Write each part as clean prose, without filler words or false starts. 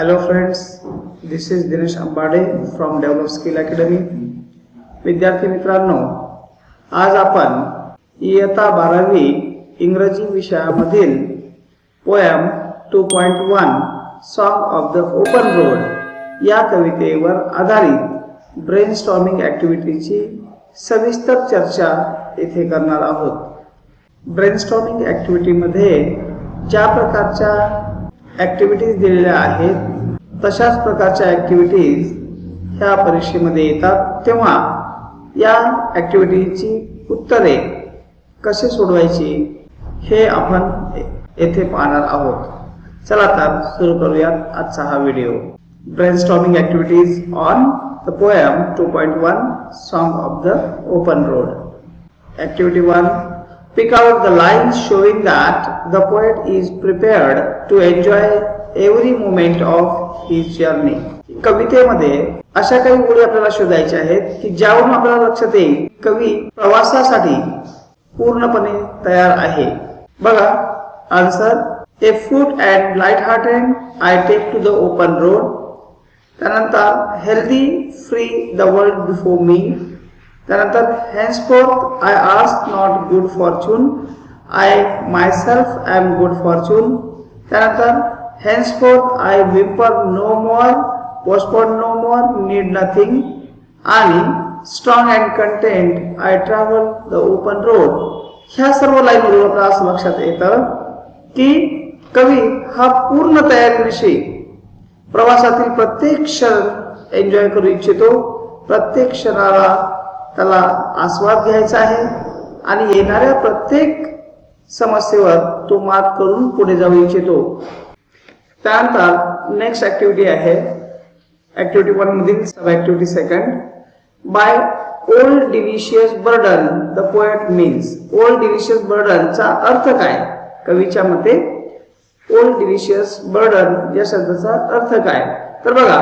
Hello friends, this is Dinesh Ambade from Develop Skill Academy. विद्यार्थी मित्रांनो, आज आपण इयत्ता 12वी इंग्रजी विषयामधील poem 2.1 song of the open road या कवितेवर आधारित ब्रेनस्टॉर्मिंग ॲक्टिव्हिटीची सविस्तर चर्चा येथे करणार आहोत. ब्रेनस्टॉर्मिंग ॲक्टिव्हिटीमध्ये ज्या प्रकारच्या ॲक्टिव्हिटीज दिलेल्या आहेत तशाच प्रकारच्या ॲक्टिव्हिटीज ह्या परीक्षेमध्ये येतात. तेव्हा या ॲक्टिव्हिटीची उत्तरे कसे सोडवायची हे आपण येथे पाहणार आहोत. चला तर सुरू करूयात आजचा हा video. Brainstorming activities on the poem 2.1 song of the open road. Activity 1. Pick out the lines showing that the poet is prepared to enjoy every moment of his journey. कवितेमध्ये अशा काही ओळी आपल्याला शोधायच्या आहेत की ज्यावरून आपल्याला लक्षात येईल कवी प्रवासासाठी पूर्णपणे तयार आहे. बघा answer. A foot and light-hearted I take to the open road. त्यानंतर healthy free the world before me. त्यानंतर henceforth I ask not good fortune, I myself am good fortune. त्यानंतर henceforth I whimper no more, postpone no more, need nothing. आणि strong and content I travel the open road. ह्या सर्व लाईनवरून आपल्याला असं लक्षात येतं की कवी हा पूर्ण तयारीनिशी प्रवासातील प्रत्येक क्षण एन्जॉय करू इच्छितो. प्रत्येक क्षणाला त्याला आस्वाद घ्यायचा आहे आणि येणाऱ्या प्रत्येक समस्येवर तो मात करून पुढे जाऊ इच्छितो. त्यानंतर नेक्स्ट ॲक्टिव्हिटी आहे ॲक्टिव्हिटी 1 मधील sub activity 2. By old delicious burden the poet means. Old delicious बर्डनचा अर्थ काय? कवीच्या मते ओल्ड डिलिशियस बर्डन या शब्दाचा अर्थ काय? तर बघा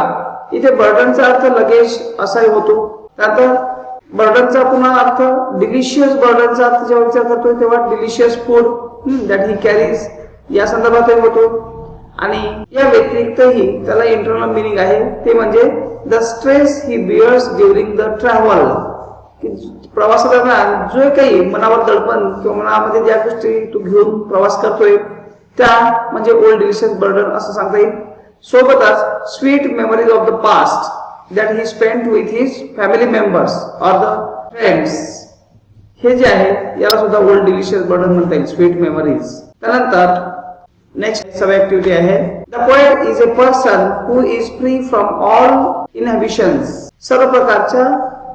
इथे बर्डनचा अर्थ लगेज असाही होतो. त्यानंतर बर्डनचा पुन्हा अर्थ डिलिशियस. बर्डनचा अर्थ जेव्हा विचार करतोय तेव्हा delicious food that he carries या संदर्भातही होतो. आणि या व्यतिरिक्तही त्याला इंटरनल मिनिंग आहे ते म्हणजे the stress he bears during the travel. प्रवासादरम्यान जो काही मनावर दडपण किंवा मनामध्ये ज्या गोष्टी तू घेऊन प्रवास करतोय त्या म्हणजे ओल्ड डिलिशियस बर्डन असं सांगता येईल. सोबतच sweet memories of the past that he spent with his family members or the friends. हे जे आहे याला सुद्धा ओल्ड डिलिशियस बर्डन म्हणता येईल, स्वीट मेमरीज. त्यानंतर नेक्स्ट सब ॲक्टिव्हिटी आहे the poet is a person who is free from all inhibitions. सर्व प्रकारच्या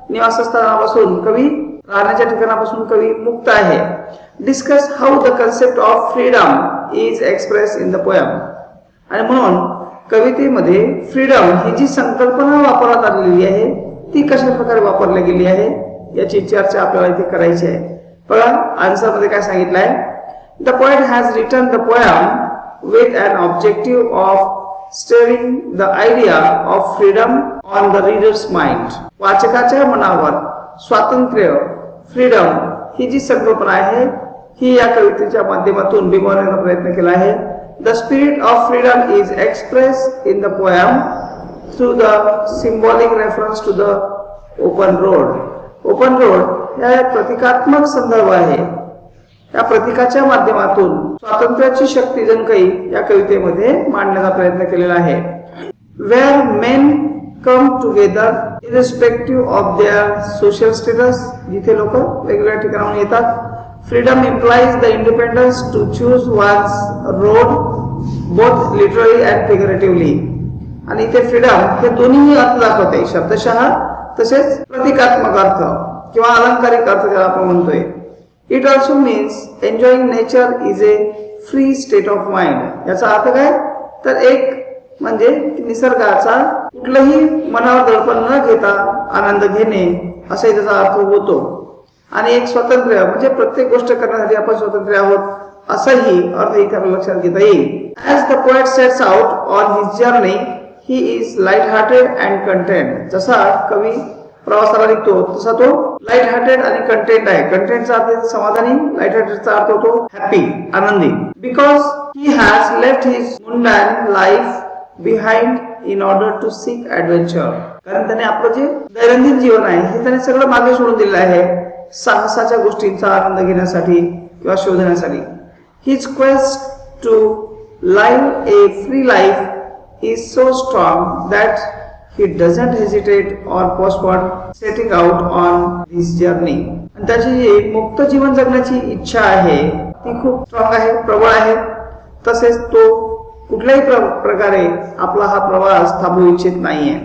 निवासस्थानापासून कवी राहण्याच्या ठिकाणापासून कवी मुक्त आहे. Discuss how the concept of freedom is express in the poem. आणि म्हणून कवितेमध्ये फ्रीडम ही जी संकल्पना वापरण्यात आलेली आहे ती कशा प्रकारे वापरली गेली आहे याची चर्चा आपल्याला इथे करायची आहे. बघा आन्सर मध्ये काय सांगितलं आहे. The poet has written the poem with an objective of stirring the idea of freedom on the readers mind. वाचकाच्या मनावर स्वातंत्र्य फ्रीडम ही जी संकल्पना आहे ही या कवितेच्या माध्यमातून बिंबवण्याचा प्रयत्न केला आहे. The spirit of freedom is expressed in the poem through the symbolic reference to the open road. Open road या प्रतिकात्मक संदर्भ आहे. या प्रतीकाच्या माध्यमातून स्वातंत्र्याची शक्ती जण काही या कवितेमध्ये मांडण्याचा प्रयत्न केलेला आहे. Where men come together irrespective of their social status. जिथे लोक वेगवेगळ्या ठिकाणाहून येतात. Freedom implies the independence to choose one's road both literally and figuratively. आणि इथे फ्रीडम हे दोन्ही अर्थ दाखवते, शब्दशः तसेच प्रतिकात्मक अर्थ किंवा अलंकारिक अर्थ ज्याला आपण म्हणतोय. It also means enjoying nature is a free state of mind. याचा अर्थ काय तर एक म्हणजे निसर्गाचा कुठलंही मनावर दडपण न घेता आनंद घेणे असाही त्याचा अर्थ होतो. आणि एक स्वातंत्र्य म्हणजे प्रत्येक गोष्ट करण्यासाठी आपण स्वतंत्र आहोत असाही अर्थ इथे आपल्याला लक्षात घेता येईल. As the poet sets out on his journey he is light hearted and content. जसा कवी प्रवासाला निघतो तसा तो लाईट हार्टेड आणि कंटेंट आहे. कंटेंटचा अर्थ समाधानी, लाईट हार्टेडचा अर्थ होतो हॅपी, आनंदी. Because he has left his mundane life behind in order to seek adventure. कारण त्याने आपलं जे दैनंदिन जीवन आहे हे त्याने सगळं मागे सोडून दिलेलं आहे साहसाच्या गोष्टींचा आनंद घेण्यासाठी किंवा शोधण्यासाठी. His quest to live a free life is so strong that he doesn't hesitate or postpone setting out on this journey. आणि त्याची जी मुक्त जीवन जगण्याची इच्छा आहे ती खूप स्ट्रॉंग आहे, प्रबळ आहे. तसेच तो कुठल्याही प्रकारे आपला हा प्रवास थांबवू इच्छित नाहीये.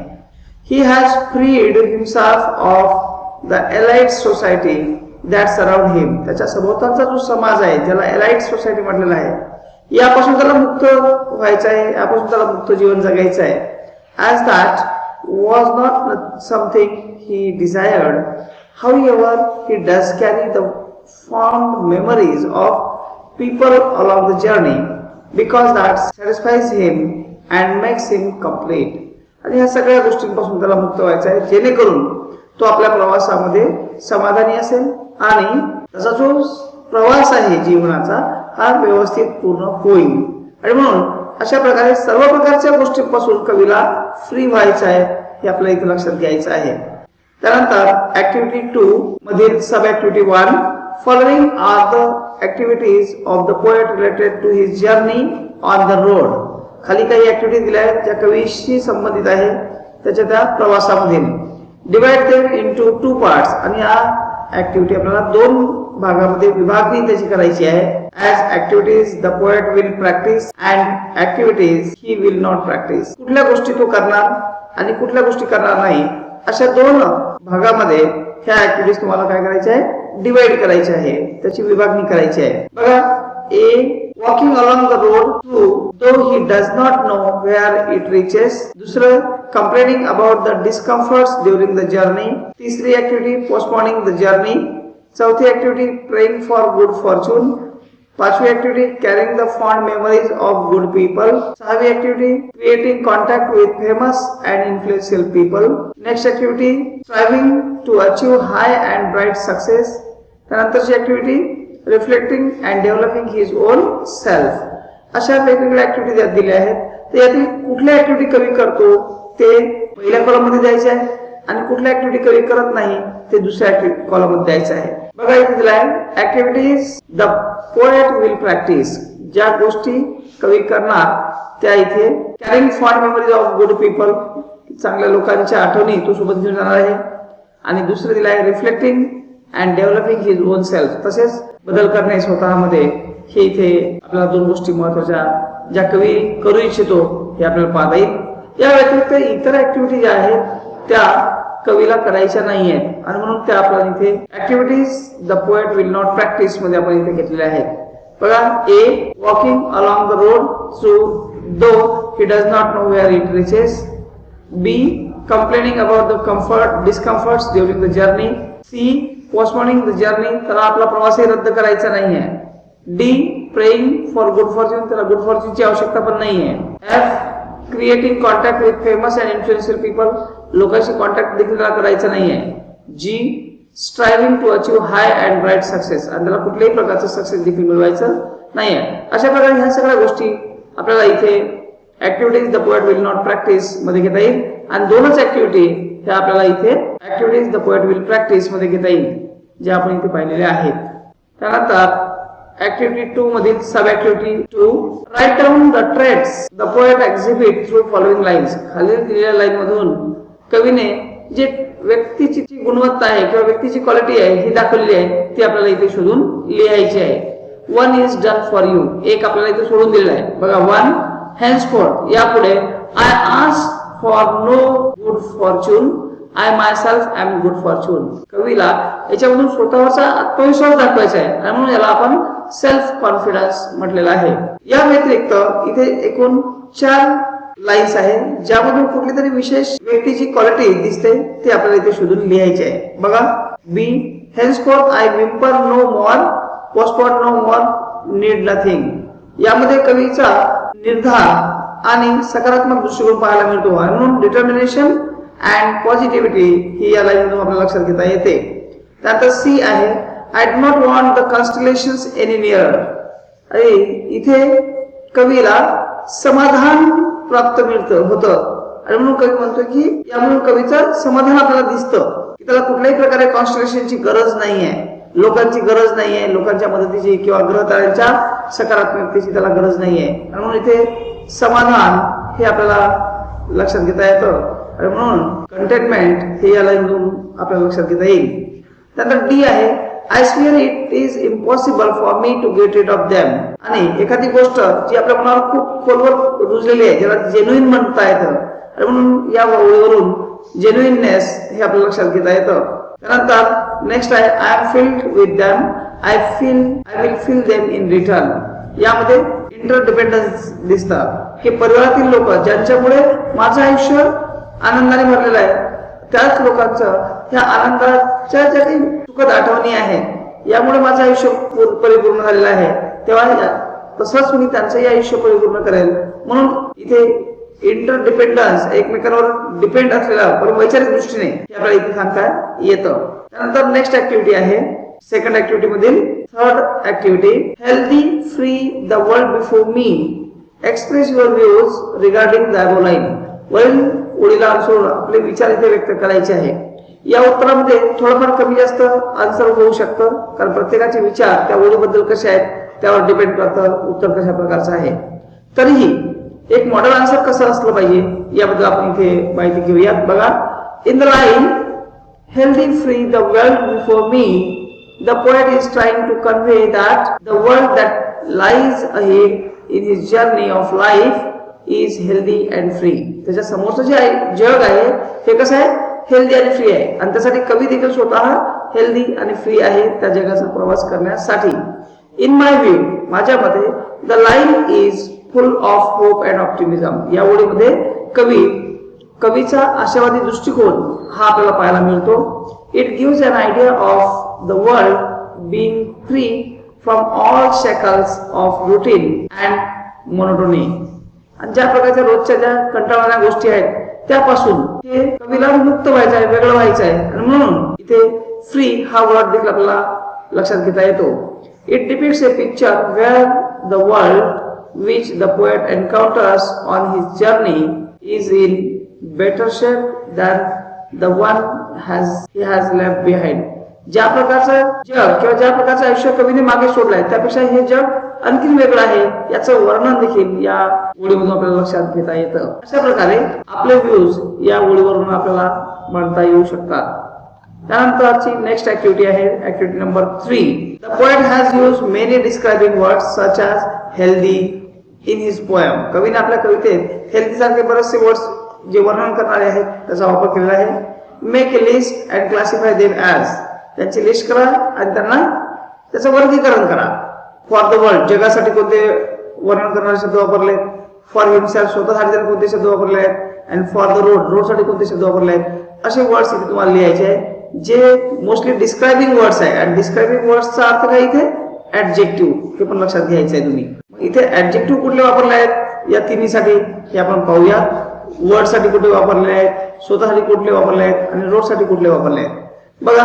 He has freed himself of the elite society that surround him. त्याच्या सभोवतालचा जो समाज आहे ज्याला एलाइट सोसायटी म्हटलेला आहे यापासून त्याला मुक्त व्हायचं आहे, यापासून त्याला मुक्त जीवन जगायचं आहे. As that was not something he desired, however, he does carry the fond memories of people along the journey because that satisfies him and makes him complete. आणि ह्या सगळ्या गोष्टींपासून त्याला मुक्त व्हायचं आहे जेणेकरून तो आपल्या प्रवासामध्ये समाधानी असेल आणि त्याचा जो प्रवास आहे जीवनाचा हा व्यवस्थित पूर्ण होईल. आणि म्हणून अशा प्रकारे सर्व प्रकारच्या गोष्टींपासून कवीला फ्री व्हायचं आहे हे आपल्याला इथे लक्षात घ्यायचं आहे. त्यानंतर ऍक्टिव्हिटी 2 मधील sub activity 1 following are the activities of the poet related to his journey on the road. खाली काही ऍक्टिव्हिटी दिल्या आहेत ज्या कवीशी संबंधित आहे त्याच्या त्या प्रवासामध्ये. डिवाइड देम इनटू 2 पार्ट्स आणि या ऍक्टिव्हिटी आपल्याला 2 भागामध्ये विभागणी त्याची करायची आहे. As activities the poet will practice and activities he will not practice. कुठल्या गोष्टी तो करणार आणि कुठल्या गोष्टी करणार नाही अशा 2 भागामध्ये ह्या ऍक्टिव्हिटीज तुम्हाला काय करायचे आहे डिवाइड करायचे आहे, त्याची विभागणी करायची आहे. बघा ए walking along the road too, though he does not know where it reaches. दुसरं complaining about the discomforts during the journey. तिसरी activity postponing the journey. चौथी activity praying for good fortune. पाचवी activity carrying the fond memories of good people. सहावी activity creating contact with famous and influential people. Next activity striving to achieve high and bright success. त्यानंतरची activity reflecting and developing his on self. अशा वेगवेगळ्या activity दिल्या आहेत. तर यातील कुठल्या activity कवी करतो ते पहिल्या कॉलम मध्ये द्यायचे आहे आणि कुठल्या ऍक्टिव्हिटी कवी करत नाही ते दुसऱ्या कॉलम मध्ये द्यायचं आहे. बघा इथे दिला आहे activities the poet will practice. ज्या गोष्टी कवी करणार त्या इथे carrying fond memories of good people, चांगल्या लोकांच्या आठवणी तो सोबत घेऊन जाणार आहे. आणि दुसरं दिलं आहे reflecting and developing his on self, तसेच बदल करणे स्वतःमध्ये. हे इथे आपल्याला 2 गोष्टी महत्वाच्या ज्या कवी करू इच्छितो हे आपल्याला पाहता येईल. या व्यतिरिक्त इतर ऍक्टिव्हिटी ज्या आहेत त्या कवीला करायच्या नाही आहेत आणि म्हणून त्या आपल्याला इथे activities the poet will not practice मध्ये आपण इथे घेतलेल्या आहेत. बघा A walking along the road though he does not know where it reaches. B complaining about the discomforts during the journey. C postponing the journey, त्याला आपला प्रवासही रद्द करायचा नाहीये. D praying for good fortune, त्याला गुड फॉर्च्यूनची आवश्यकता पण नाहीये. F creating contact with famous and influential people, लोकांशी कॉन्टॅक्ट देखील त्याला करायचा नाहीये. G striving to achieve high and bright success, आणि त्याला कुठल्याही प्रकारचं सक्सेस देखील मिळवायचं नाहीये. अशा प्रकारे ह्या सगळ्या गोष्टी आपल्याला इथे activities the poet will not practice मध्ये घेता येईल आणि 2च ऍक्टिव्हिटी त्या आपल्याला इथे activities the poet will practice मध्ये घेता येईल जे आपण इथे पाहिलेले आहेत. त्यानंतर ऍक्टिव्हिटी 2 मधील sub activity 2 write down the traits the poet exhibit through following lines. खाली दिलेल्या लाईन मधून कवीने जे व्यक्तीची गुणवत्ता आहे किंवा व्यक्तीची क्वालिटी आहे ही दाखवलेली आहे ती आपल्याला इथे शोधून लिहायची आहे. 1 इज डन फॉर यू, एक आपल्याला इथे सोडून दिलेला आहे. बघा 1 henceforth, यापुढे I ask for no good fortune, I myself am good fortune. कवीला याच्यामधून स्वतःचा आत्मविश्वास दाखवायचा आहे आणि म्हणून याला आपण सेल्फ कॉन्फिडन्स म्हटलेला आहे. या व्यतिरिक्त इथे एकूण 4 लाईन्स आहेत ज्यामधून कुठली तरी विशेष व्यक्तीची क्वालिटी दिसते ती आपल्याला इथे शोधून लिहायची आहे. बघा B henceforth I whimper no more, postpone no more, need nothing. यामध्ये कवीचा निर्धार आणि सकारात्मक दृष्टिकोन पाहायला मिळतो आणि म्हणून डिटर्मिनेशन अँड पॉझिटिव्हिटी ही या लाईन मधून आपल्याला लक्षात घेता येते. त्यानंतर सी आहे I do not want the constellations any near. इथे कवीला समाधान प्राप्त होतं आणि म्हणून कवी म्हणतोय की यामुळे कवीचं समाधान आपल्याला दिसतं की त्याला कुठल्याही प्रकारे कॉन्स्टलेशनची गरज नाहीये, लोकांची गरज नाहीये, लोकांच्या मदतीची किंवा ग्रहताऱ्यांच्या सकारात्मकतेची त्याला गरज नाहीये. आणि म्हणून इथे समाधान हे आपल्याला लक्षात घेता येतं आणि म्हणून कंटेनमेंट हे या लाईनमधून आपल्याला लक्षात घेता येईल. त्यानंतर डी आहे, I swear it is impossible for me to get rid of them. आणि एखादी गोष्ट जी आपल्या मनावर खूप खोलवर रुजलेली आहे, ज्याला जेन्युइन म्हणता येतं आणि म्हणून या ओळीवरून जेन्युइननेस हे आपल्याला लक्षात घेता येतं. त्यानंतर नेक्स्ट आहे, I am filled with them, I will fill them in return. यामध्ये इंटरडिपेंडन्स दिसतात की परिवारातील लोक ज्यांच्यामुळे माझं आयुष्य आनंदाने भरलेलं आहे, त्याच लोकांचं ह्या आनंदाच्या ज्या काही सुखद आठवणी आहेत यामुळे माझं आयुष्य परिपूर्ण झालेलं आहे, तेव्हा तसंच मी त्यांचंही आयुष्य परिपूर्ण करेल. म्हणून इथे इंटरडिपेंडन्स, एकमेकांवर डिपेंड असलेला पण वैचारिक दृष्टीने हे आपल्याला इथे सांगता येतं. त्यानंतर नेक्स्ट ऍक्टिव्हिटी आहे सेकंड ऍक्टिव्हिटी मधील third activity, healthy free the world before me, express your views regarding the above line. वरील ओळीला अनुसरून आपले विचार इथे व्यक्त करायचे आहे. या उत्तरामध्ये थोडंफार कमी जास्त आन्सर होऊ शकतं, कारण प्रत्येकाचे विचार त्या ओळीबद्दल कसे आहेत त्यावर डिपेंड करतं उत्तर कशा प्रकारचं आहे. तरीही एक मॉडेल आन्सर कसं असलं पाहिजे याबद्दल आपण इथे माहिती घेऊयात. बघा, in the line healthy free the world before me, the poet is trying to convey that the world that lies ahead in his journey of life is healthy and free. त्याच्या समोरचं जे जग आहे हे कसं आहे, हेल्दी आणि free आहे. आणि त्यासाठी कवी देखील स्वतः हेल्दी आणि फ्री आहे त्या जगाचा प्रवास करण्यासाठी. इन माय व्ह्यू, माझ्या मते, the line is full of hope and optimism. या ओळीमध्ये कवीचा आशावादी दृष्टिकोन हा आपल्याला पाहायला मिळतो. It gives an idea of the world being free from all shackles of routine and monotony. आणि ज्या प्रकारच्या रोजच्या ज्या कंटाळणाऱ्या गोष्टी आहेत त्यापासून हे कवीला मुक्त व्हायचं आहे, वेगळं व्हायचं आहे. आणि म्हणून इथे फ्री हा वर्ड देखील आपल्याला लक्षात घेता येतो. It depicts a picture where the world which the poet encounters on his journey is in better shape than the one he has left behind. ज्या प्रकारचं जग किंवा ज्या प्रकारचं आयुष्य कवीने मागे सोडलंय त्यापेक्षा हे जग आणखी वेगळं आहे याचं वर्णन देखील या ओळीमधून आपल्याला लक्षात घेता येतं. अशा प्रकारे आपले व्ह्यूज या ओळीवरून आपल्याला मांडता येऊ शकतात. त्यानंतरची नेक्स्ट ऍक्टिव्हिटी आहे activity number 3. The poet has used many describing words such as healthy in his poem. कवीने आपल्या कवितेत हेल्दी सारखे बरेचसे वर्ड्स जे वर्णन करणारे आहेत त्याचा वापर केलेला आहे. Make a list and classify them as. त्यांची लिस्ट करा आणि त्यांना त्याचं वर्गीकरण करा. फॉर द वर्ल्ड, जगासाठी कोणते वर्णन करणारे शब्द वापरले, फॉर हिमसेल्फ, स्वतःसाठी त्यांनी कोणते शब्द वापरले आहेत, अँड फॉर द रोड, रोडसाठी कोणते शब्द वापरले आहेत. असे वर्ड्स इथे तुम्हाला लिहायचे आहे जे मोस्टली डिस्क्रायबिंग वर्ड्स आहे. आणि डिस्क्रायबिंग वर्ड्सचा अर्थ काय इथे ऍडजेक्टिव्ह, हे पण लक्षात घ्यायचं आहे तुम्ही. इथे ऍडजेक्टिव्ह कुठले वापरले आहेत या तिन्हीसाठी हे आपण पाहूया. वर्ड साठी कुठले वापरले आहेत, स्वतःसाठी कुठले वापरले आहेत आणि रोड साठी कुठले वापरले आहेत. बघा,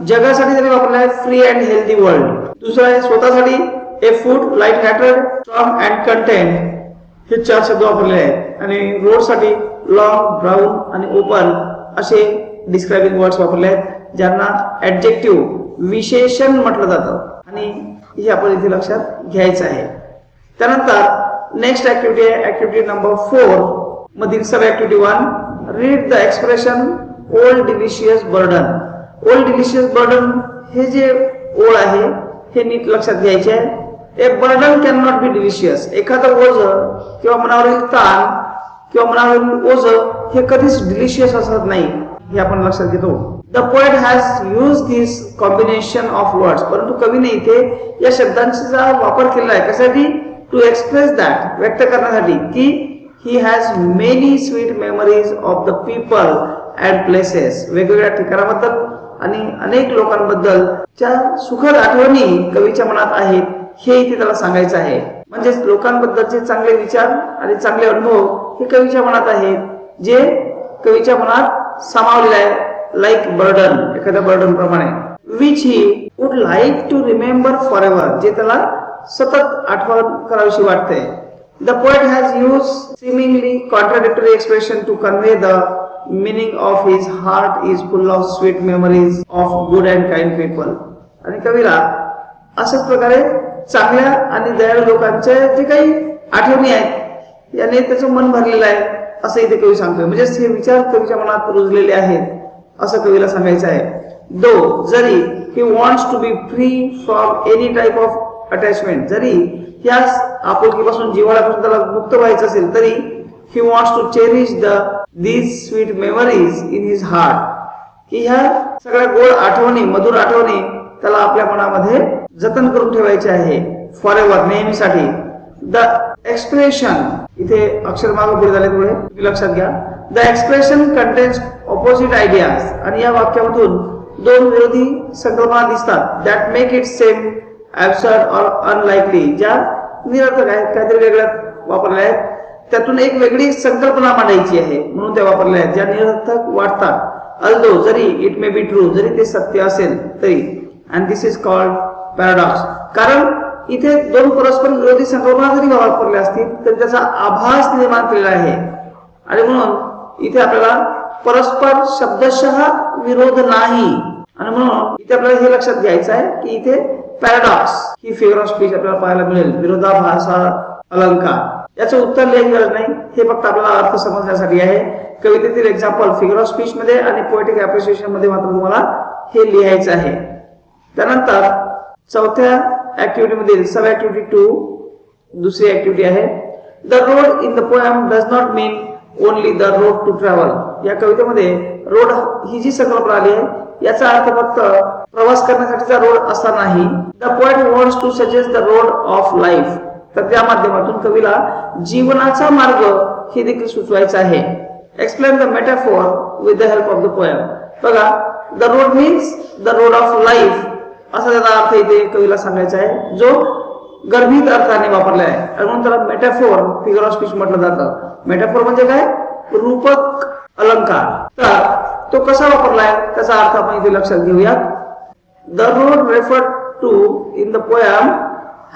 जगासाठी त्यांनी वापरले आहेत फ्री अँड हेल्दी वर्ल्ड. दुसरं आहे स्वतःसाठी ए food light hearted strong and content, हे 4 शब्द वापरले आहेत. आणि रोड साठी लॉंग, ब्राऊन आणि ओपन असे डिस्क्रायबिंग वर्ड्स वापरले आहेत ज्यांना ऍडजेक्टिव्ह विशेषण म्हटलं जातं. आणि हे आपण इथे लक्षात घ्यायचं आहे. त्यानंतर नेक्स्ट ऍक्टिव्हिटी आहे ऍक्टिव्हिटी नंबर 4 मधील sub activity 1, read the expression old delicious burden. Old delicious burden हे जे ओळ आहे हे नीट लक्षात घ्यायचे आहे. A burden can not be delicious. एखादं ओझ किंवा मनावरील ताण किंवा मनावरील ओझ हे कधीच डिलिशियस असत नाही, हे आपण लक्षात घेतो. The poet has use this combination of words. परंतु कवीने इथे या शब्दांचा वापर केलेला आहे कशासाठी, टू एक्सप्रेस दॅट, व्यक्त करण्यासाठी की he has many sweet memories of the people and places. वेगवेगळ्या ठिकाणाबद्दल आणि अनेक लोकांबद्दलच्या सुखद आठवणी कवीच्या मनात आहेत हे इथे त्याला सांगायचं आहे. म्हणजेच लोकांबद्दलचे चांगले विचार आणि चांगले अनुभव हे कवीच्या मनात आहेत, जे कवीच्या मनात सामावलेले आहे. लाईक बर्डन, एखाद्या बर्डन प्रमाणे. Which he would like to remember forever, जे त्याला सतत आठवण करावीशी वाटते. The poet has used seemingly contradictory expression to convey the meaning of his heart is full of sweet memories of good and kind people. आणि कवीला अशाच प्रकारे चांगल्या आणि दयाळू लोकांच्या जे काही आठवणी आहेत याने त्याचं मन भरलेलं आहे असं इथे कवी सांगतोय. म्हणजे हे विचार कवीच्या मनात रुजलेले आहेत असं कवीला सांगायचं आहे. दो जरी he wants to be free from any type of attachment, जरी या आपुलकीपासून जिव्हाळ्यापासून त्याला मुक्त व्हायचं असेल तरी he wants to cherish these sweet memories in his heart, की ह्या सगळ्या गोड आठवणी मधुर आठवणी त्याला आपल्या मनामध्ये जतन करून ठेवायचे आहे फॉर एव्हर नेहमीसाठी. द एक्सप्रेशन इथे अक्षर मागे पुढे झाले थोडे तुम्ही लक्षात घ्या. The expression contains opposite ideas, आणि या वाक्यामधून दोन विरोधी संकल्पना दिसतात. That make it seem absurd or unlikely, ज्या निरर्थक आहेत काहीतरी वेगळ्या वापरल्या आहेत. त्यातून एक वेगळी संकल्पना मांडायची आहे म्हणून त्या वापरल्या आहेत ज्या निरर्थक वाटतात. अल्दो जरी इट मे बी ट्रू, जरी ते सत्य असेल तरी. And this is called paradox, कारण इथे दोन परस्पर विरोधी संकल्पना जरी वापरल्या असतील तरी त्याचा आभास निर्माण केलेला आहे. आणि म्हणून इथे आपल्याला परस्पर शब्दशः विरोध नाही. आणि म्हणून इथे आपल्याला हे लक्षात घ्यायचं आहे की इथे paradox he figure of speech आपल्याला पाहायला मिळेल. विरोधाभासा अलंकार, याचं उत्तर लिहायची गरज नाही, हे फक्त आपल्याला अर्थ समजण्यासाठी आहे. कवितेतील एक्झाम्पल फिगर ऑफ स्पीच मध्ये आणि पोएटिक अप्रिसिएशन मध्ये मात्र तुम्हाला हे लिहायचं आहे. त्यानंतर चौथ्या ऍक्टिव्हिटी मधील सब ऍक्टिव्हिटी 2 दुसरी ऍक्टिव्हिटी आहे. The road in the poem does not mean only the road to travel. या कवितेमध्ये रोड ही जी संकल्पना आली आहे याचा अर्थ फक्त प्रवास करण्यासाठीचा रोड असा नाही. The poet wants to suggest the road of life, तर त्या माध्यमातून कवीला जीवनाचा मार्ग हे देखील सुचवायचा आहे. Explain the metaphor with the help of the poem. बघा, the road means the road of life असा त्याचा अर्थ इथे कवीला सांगायचा आहे जो गर्भित अर्थाने वापरला आहे. म्हणून त्याला मेटाफोर फिगर ऑफ स्पीच म्हटलं जातं. मेटाफोर म्हणजे काय, रूपक अलंकार. तर तो कसा वापरलाय त्याचा अर्थ आपण इथे लक्षात घेऊयात. The road referred to in the poem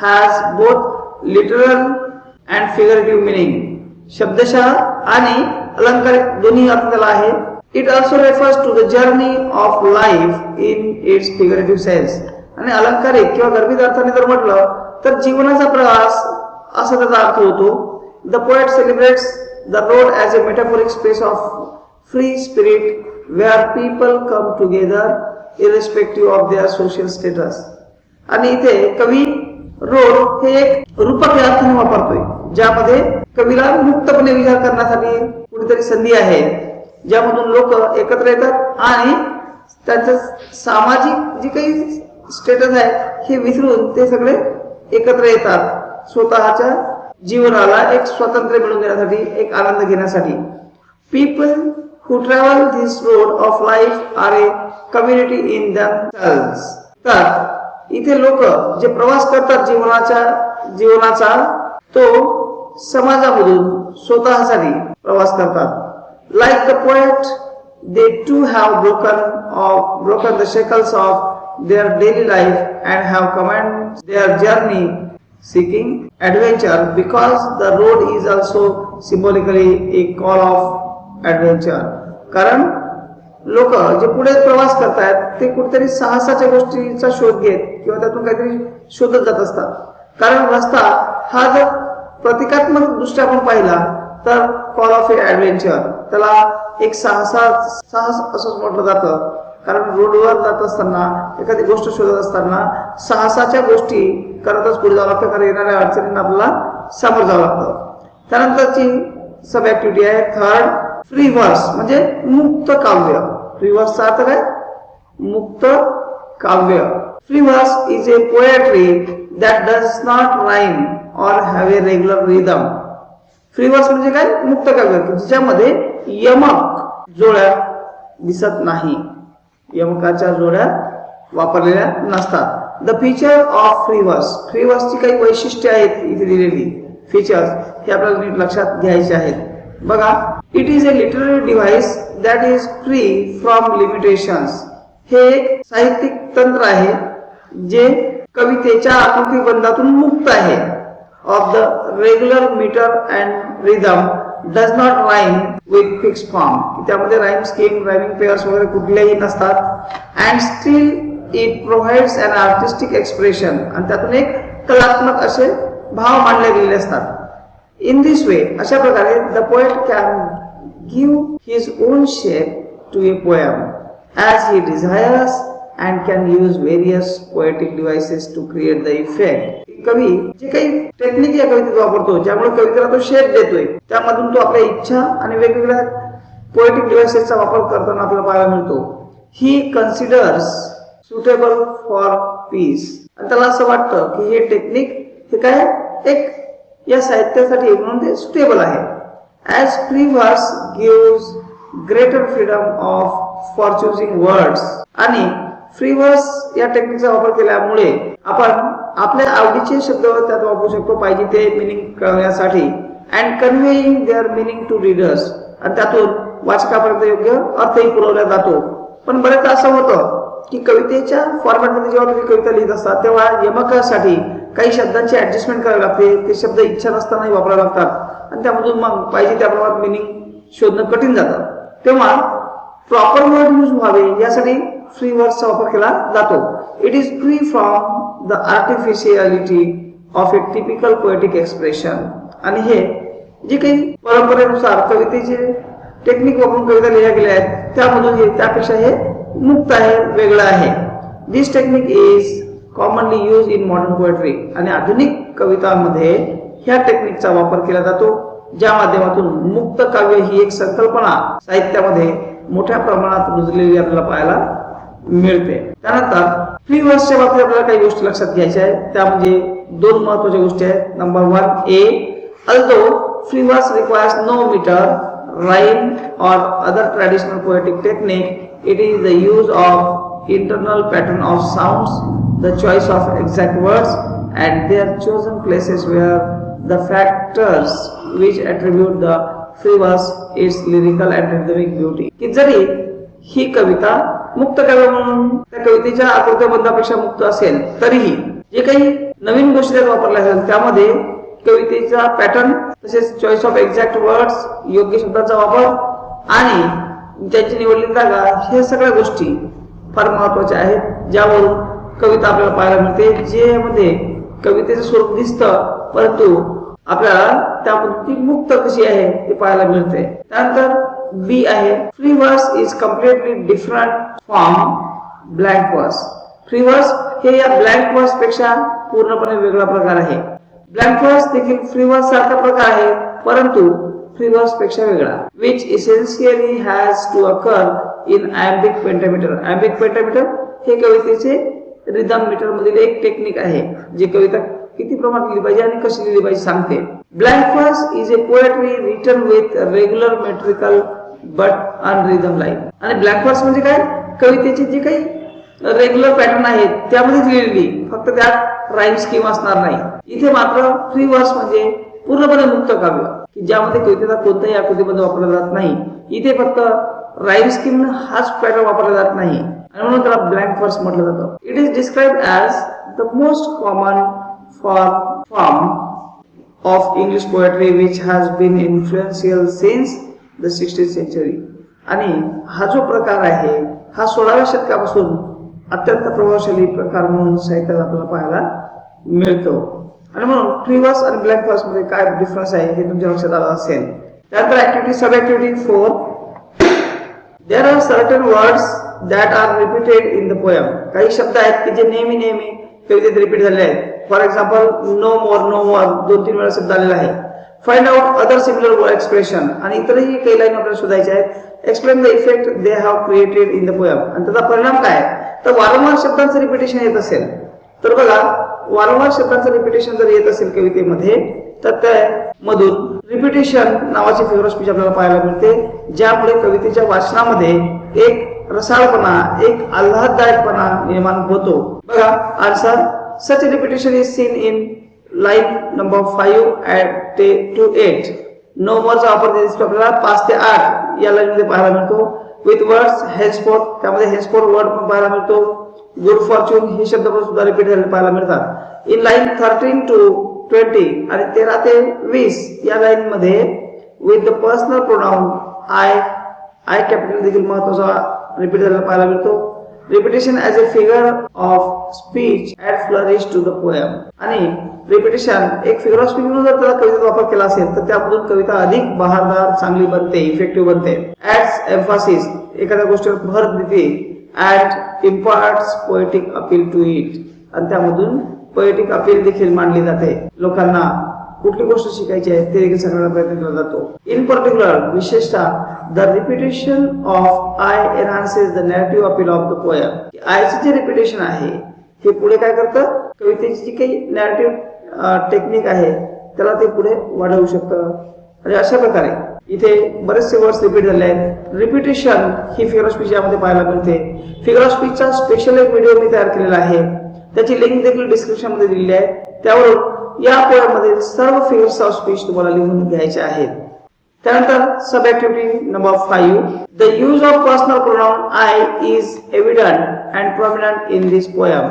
has both literal and figurative meaning. शब्दशः आणि अलंकारिक दोन्ही अर्थ त्याला आहे. It also refers to the journey of life in its figurative sense. आणि अलंकारिक किंवा गर्भित अर्थाने जर म्हटलं तर जीवनाचा प्रवास असा त्याचा अर्थ होतो. The poet celebrates the road as a metaphoric space of free spirit where people come together irrespective of their social status. आणि इथे कवी रोड हे एक रूपक या अर्थाने वापरतोय ज्यामध्ये कवीला मुक्तपणे विचार करण्यासाठी कुठेतरी संधी आहे, ज्यामधून लोक एकत्र येतात आणि त्यांचं सामाजिक जे काही स्टेटस आहे हे विसरून ते सगळे एकत्र येतात स्वतःच्या जीवनाला एक स्वातंत्र्य मिळवून देण्यासाठी, एक आनंद घेण्यासाठी. People who travel this road of life are a community in themselves. तर इथे लोक जे प्रवास करतात जीवनाचा तो समाजामधून स्वतःसाठी प्रवास करतात. Like the poet, they too have broken the shackles of their daily life and have commenced their journey seeking adventure, because the road is also symbolically a call of adventure. कारण लोक जे पुढे प्रवास करतायत ते कुठेतरी साहसाच्या गोष्टीचा शोध घेत किंवा त्यातून काहीतरी शोधत जात असतात. कारण रस्ता हा जर प्रतिकात्मक दृष्ट्या आपण पाहिला तर कॉल ऑफ ए ऍडव्हेंचर, त्याला एक साहस असंच म्हटलं जातं. कारण रोडवर जात असताना एखादी गोष्ट शोधत असताना साहसाच्या गोष्टी करतच पुढे जावं लागतं, कारण येणाऱ्या अडचणींना आपल्याला सामोरं जावं लागतं. त्यानंतरची सब ऍक्टिव्हिटी आहे थर्ड, फ्री वर्स म्हणजे मुक्त काव्य. फ्री वर्सचा अर्थ काय, मुक्त काव्य. Free verse is a poetry that does not rhyme or have a regular rhythm. Free वर्स म्हणजे काय, मुक्त काव्य ज्याच्यामध्ये यमक जोड्या दिसत नाही, यमकाच्या जोड्या वापरलेल्या नसतात. द फीचर ऑफ फ्री वर्स, फ्री वर्सची काही वैशिष्ट्ये आहेत इथे दिलेली फीचर्स हे आपल्याला नीट लक्षात घ्यायचे आहेत. बघा, it is A literary device that is free from limitations. हे एक साहित्यिक तंत्र आहे जे कवितेच्या आकृती बंधातून मुक्त आहे. of the regular meter and rhythm does not rhyme with fixed form. त्यामध्ये राईम स्कीम, रायमिंग पेअर्स वगैरे कुठलेही नसतात and still it provides an artistic expression आणि त्यातून एक कलात्मक असे भाव मांडले गेलेले असतात. In this way, अशा प्रकारे the poet can give his own shape to a poem as he desires and can use various poetic devices to create the effect. कवी जे काही टेक्निक या कवितेत वापरतो ज्यामुळे कवितेला तो शेप देतोय त्यामधून तो आपल्या इच्छा आणि वेगवेगळ्या पोएटिक डिव्हाइसेसचा वापर करताना आपल्याला पाहायला मिळतो. ही कन्सिडर्स सुटेबल फॉर पीस आणि त्याला असं वाटतं की हे टेक्निक हे काय एक या साहित्यासाठी म्हणून ते सुटेबल आहे. ॲज फ्री वर्स gives greater freedom of for choosing words आणि फ्री वर्स या टेक्निकचा वापर केल्यामुळे आपण आपल्या आवडीचे शब्द त्यात वापरू शकतो पाहिजे ते मिनिंग कळवण्यासाठी and conveying their meaning to readers आणि त्यातून वाचकापर्यंत योग्य अर्थही पुरवला जातो. पण बरेचदा असं होतं की कवितेच्या फॉर्मॅटमध्ये जेव्हा तुम्ही कविता लिहित असतात तेव्हा यमकासाठी काही शब्दांची ऍडजस्टमेंट करावी लागते. ते शब्द इच्छा नसतानाही वापरावे लागतात आणि त्यामधून मग पाहिजे त्या प्रमाणात मिनिंग शोधणं कठीण जातं. तेव्हा प्रॉपर वर्ड यूज व्हावे यासाठी फ्री वर्ड्सचा वापर केला जातो. It is free from the artificiality of A typical poetic expression आणि हे जे काही परंपरेनुसार कवितेचे टेक्निक वापरून कविता लिहिल्या गेल्या आहेत त्यामधून हे त्यापेक्षा हे मुक्त आहे, वेगळं आहे. This technique is commonly use in modern poetry आणि आधुनिक कवितांमध्ये ह्या टेक्निकचा वापर केला जातो ज्या माध्यमातून मुक्त काव्य ही एक संकल्पना साहित्यामध्ये मोठ्या प्रमाणात रुजलेली आपल्याला पाहायला मिळते. त्यानंतर फ्री वर्सच्या बाबतीत आपल्याला काही गोष्टी लक्षात घ्यायच्या आहेत. त्या म्हणजे दोन महत्त्वाच्या गोष्टी आहेत. Number 1 a although free verse requires no meter rhyme or other traditional poetic technique, it is the use of internal pattern of sounds, the choice of exact words and their chosen places where the factors which attribute the free verse its lyrical and rhythmic beauty. की जरी ही कविता मुक्त काव्य म्हणून त्या कवितेच्या आकृत्याबंधापेक्षा मुक्त असेल तरीही जे काही नवीन गोष्टी त्यात वापरल्या आहेत त्यामध्ये कवितेचा पॅटर्न तसेच चॉईस ऑफ एक्झॅक्ट वर्ड्स, योग्य शब्दांचा वापर आणि त्याची निवडलेली जागा हे सगळ्या गोष्टी फार महत्वाच्या आहेत ज्यावरून कविता आपल्याला पाहायला मिळते. ज्यामध्ये कवितेचं स्वरूप दिसतं परंतु आपल्याला त्यामधून ती मुक्त कशी आहे ते पाहायला मिळते. त्यानंतर बी आहे free verse is completely different from blank verse. Free verse हे या ब्लँक वर्स पेक्षा पूर्णपणे वेगळा प्रकार आहे. ब्लँक वर्स देखील फ्री वर्स सारखा प्रकार आहे परंतु फ्री वर्स पेक्षा वेगळा. Which essentially has to occur in iambic pentameter. Iambic pentameter हे कवितेचे रिदम मीटर मधील एक टेक्निक आहे जे कविता किती प्रमाणात लिहिली पाहिजे आणि कशी लिहिली पाहिजे सांगते. Blank verse is a poetry written with regular metrical but unrhymed line. आणि ब्लँक वर्स म्हणजे काय, कवितेचे जे काही रेग्युलर पॅटर्न आहेत त्यामध्ये लिहिलेली फक्त त्यात राईम स्कीम असणार नाही. इथे मात्र फ्री वर्स म्हणजे पूर्णपणे मुक्त काव्य की ज्यामध्ये कवितेचा कोणताही आकृतीबद्ध वापरला जात नाही. इथे फक्त राईम स्कीम हाच पॅटर्न वापरला जात नाही आणि म्हणून त्याला ब्लँक वर्स म्हटलं जातं. It is described as the most common form of English poetry which has been influential since the 16th century. आणि हा जो प्रकार आहे हा 16व्या शतकापासून अत्यंत प्रभावशाली प्रकार म्हणून साहित्यात आपल्याला पाहायला मिळतो. आणि म्हणून फ्री वर्स आणि ब्लँक वर्स मध्ये काय डिफरन्स आहे हे तुमच्या लक्षात आलं असेल. त्यानंतर activity sub activity 4 there are certain words that are repeated in the poem. काही शब्द आहेत की जे नेहमी कवितेत रिपीट झालेले आहेत. फॉर एक्झाम्पल नो मोर 2-3 वेळा शब्द आलेला आहे. Find out other similar word expression आणि इतरही काही लाईन आपल्याला शोधायच्या आहेत. Explain the effect they have created in the poem. आणि त्याचा परिणाम काय तर वारंवार शब्दांचं रिपिटेशन येत असेल तर बघा वारंवार शब्दांचं रिपिटेशन जर येत असेल कवितेमध्ये तर त्यामधून रिपिटेशन नावाची फिगर स्पीच आपल्याला पाहायला मिळते ज्यामुळे कवितेच्या वाचनामध्ये एक रसाळपणा, एक आल्हाददायकपणा निर्माण होतो. बघा answer such repetition is seen in line number 5 to 8. No मोरचा वापर दिसतो आपल्याला 5 ते 8 या लाईन मध्ये पाहायला मिळतो. विथ वर्ड्स हेन्सफोर्थ त्यामध्ये हेन्सफोर्थ वर्ड पण पाहायला मिळतो. गुड फॉर्च्यून हे शब्द पण सुद्धा रिपीट झालेले पाहायला मिळतात. इन लाईन 13 to 20 आणि 13 ते 20 या लाईन मध्ये with the personal pronoun I capital देखील महत्वाचा रिपीट झालेला पाहायला मिळतो. Repetition as a figure of speech add flourish to the poem. आणि रिपिटेशन एक फिगर ऑफ स्पीच म्हणून जर त्याला कवितेत वापर केला असेल तर त्यामधून कविता अधिक बहारदार, चांगली बनते, इफेक्टिव्ह बनते. ॲड्स एम्फासिस, एखाद्या गोष्टीवर भर देते. And imparts poetic appeal to it, आणि त्यामधून पोएटिक अपील देखील मांडली जाते. लोकांना कुठली गोष्ट शिकायची आहे ते देखील सांगण्याचा प्रयत्न केला जातो. इन पर्टिक्युलर, विशेषतः the repetition of I enhances the narrative appeal of the poem. आयचे जे रिपिटेशन आहे हे पुढे काय करतं, कवितेची जी काही नॅरेटिव्ह टेक्निक आहे त्याला ते पुढे वाढवू शकतं. आणि अशा प्रकारे इथे बरेचसे वर्ड्स रिपीट झाले आहेत. Repetition he figure of speech यामध्ये पाहायला मिळते. फिगर ऑफ स्पीचचा स्पेशल एक व्हिडिओ मी तयार केलेला आहे, त्याची लिंक देखील डिस्क्रिप्शन मध्ये दिलेली आहे. त्यावरून या पोएम मधील सर्व फिगर्स ऑफ स्पीच तुम्हाला लिहून घ्यायचे आहेत. त्यानंतर sub activity number 5, the use of personal pronoun I is evident and prominent in this poem.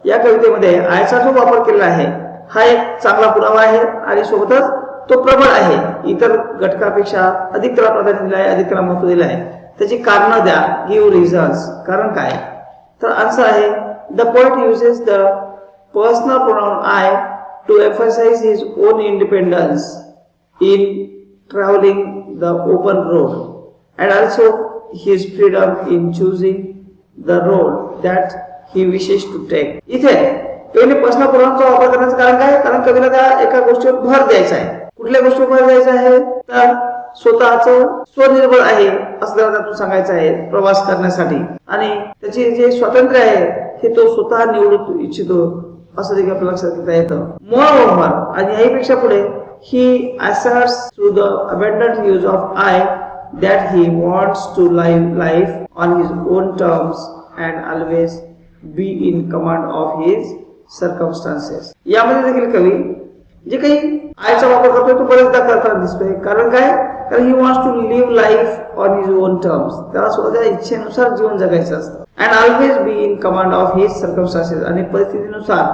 या कवितेमध्ये आयचा जो वापर केलेला आहे हा एक चांगला पुरावा आहे आणि सोबतच तो प्रबळ आहे. इतर घटकापेक्षा अधिक त्याला प्राधान्य दिलं आहे, अधिक त्याला महत्व दिलं आहे. त्याची कारणं द्या, गिव्ह रिझन्स. कारण काय, तर आन्सर आहे the poet uses the personal pronoun I to emphasize his own independence in traveling the open road and also his freedom in choosing the road that he wishes to take. इथे पहिले personal प्रोनाउनचा वापर करण्याचं कारण काय, कारण कवीला त्या एका गोष्टीवर भर द्यायचा आहे. कुठल्या गोष्टीवर भर द्यायचा आहे, तर स्वतःचं स्वनिर्भर आहे असं त्यातून सांगायचं आहे प्रवास करण्यासाठी. आणि त्याचे जे स्वातंत्र्य आहे हे तो स्वतः निवडू इच्छितो असं देखील आपल्या लक्षात घेता येतं. मोरओव्हर, आणि याहीपेक्षा पुढे, ही asserts through the abundant use of I that he wants to live life on his own terms and always be in command of his circumstances. यामध्ये देखील कवी जे काही आयचा वापर करतोय तो बरेचदा करताना दिसतोय. कारण काय, कारण he wants to live life on his own terms. त्याला स्वतःच्या इच्छेनुसार जीवन जगायचं असतं. And always be in command of his circumstances, आणि परिस्थितीनुसार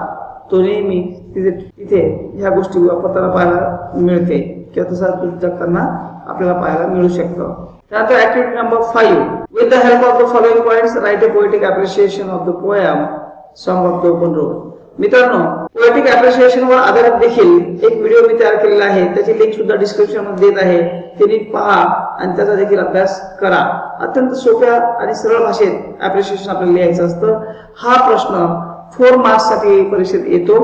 तो नेहमी तिथे ह्या गोष्टी वापरताना पाहायला मिळते किंवा तसा जगताना आपल्याला पाहायला मिळू शकतं. त्यानंतर activity number 5, with the help of the following points right a poetic appreciation of the poem song of the open road. मित्रांनो, पोएटिक अप्रिशिएशन वर आधारित देखील एक व्हिडिओ मी तयार केलेला आहे, त्याची लिंक सुद्धा डिस्क्रिप्शन मध्ये देत आहे. ते नीट पहा आणि त्याचा देखील अभ्यास करा. अत्यंत सोप्या आणि सरळ भाषेत अप्रिशिएशन आपल्याला लिहायचं असतं. हा प्रश्न 4 मार्क्स साठी परीक्षेत येतो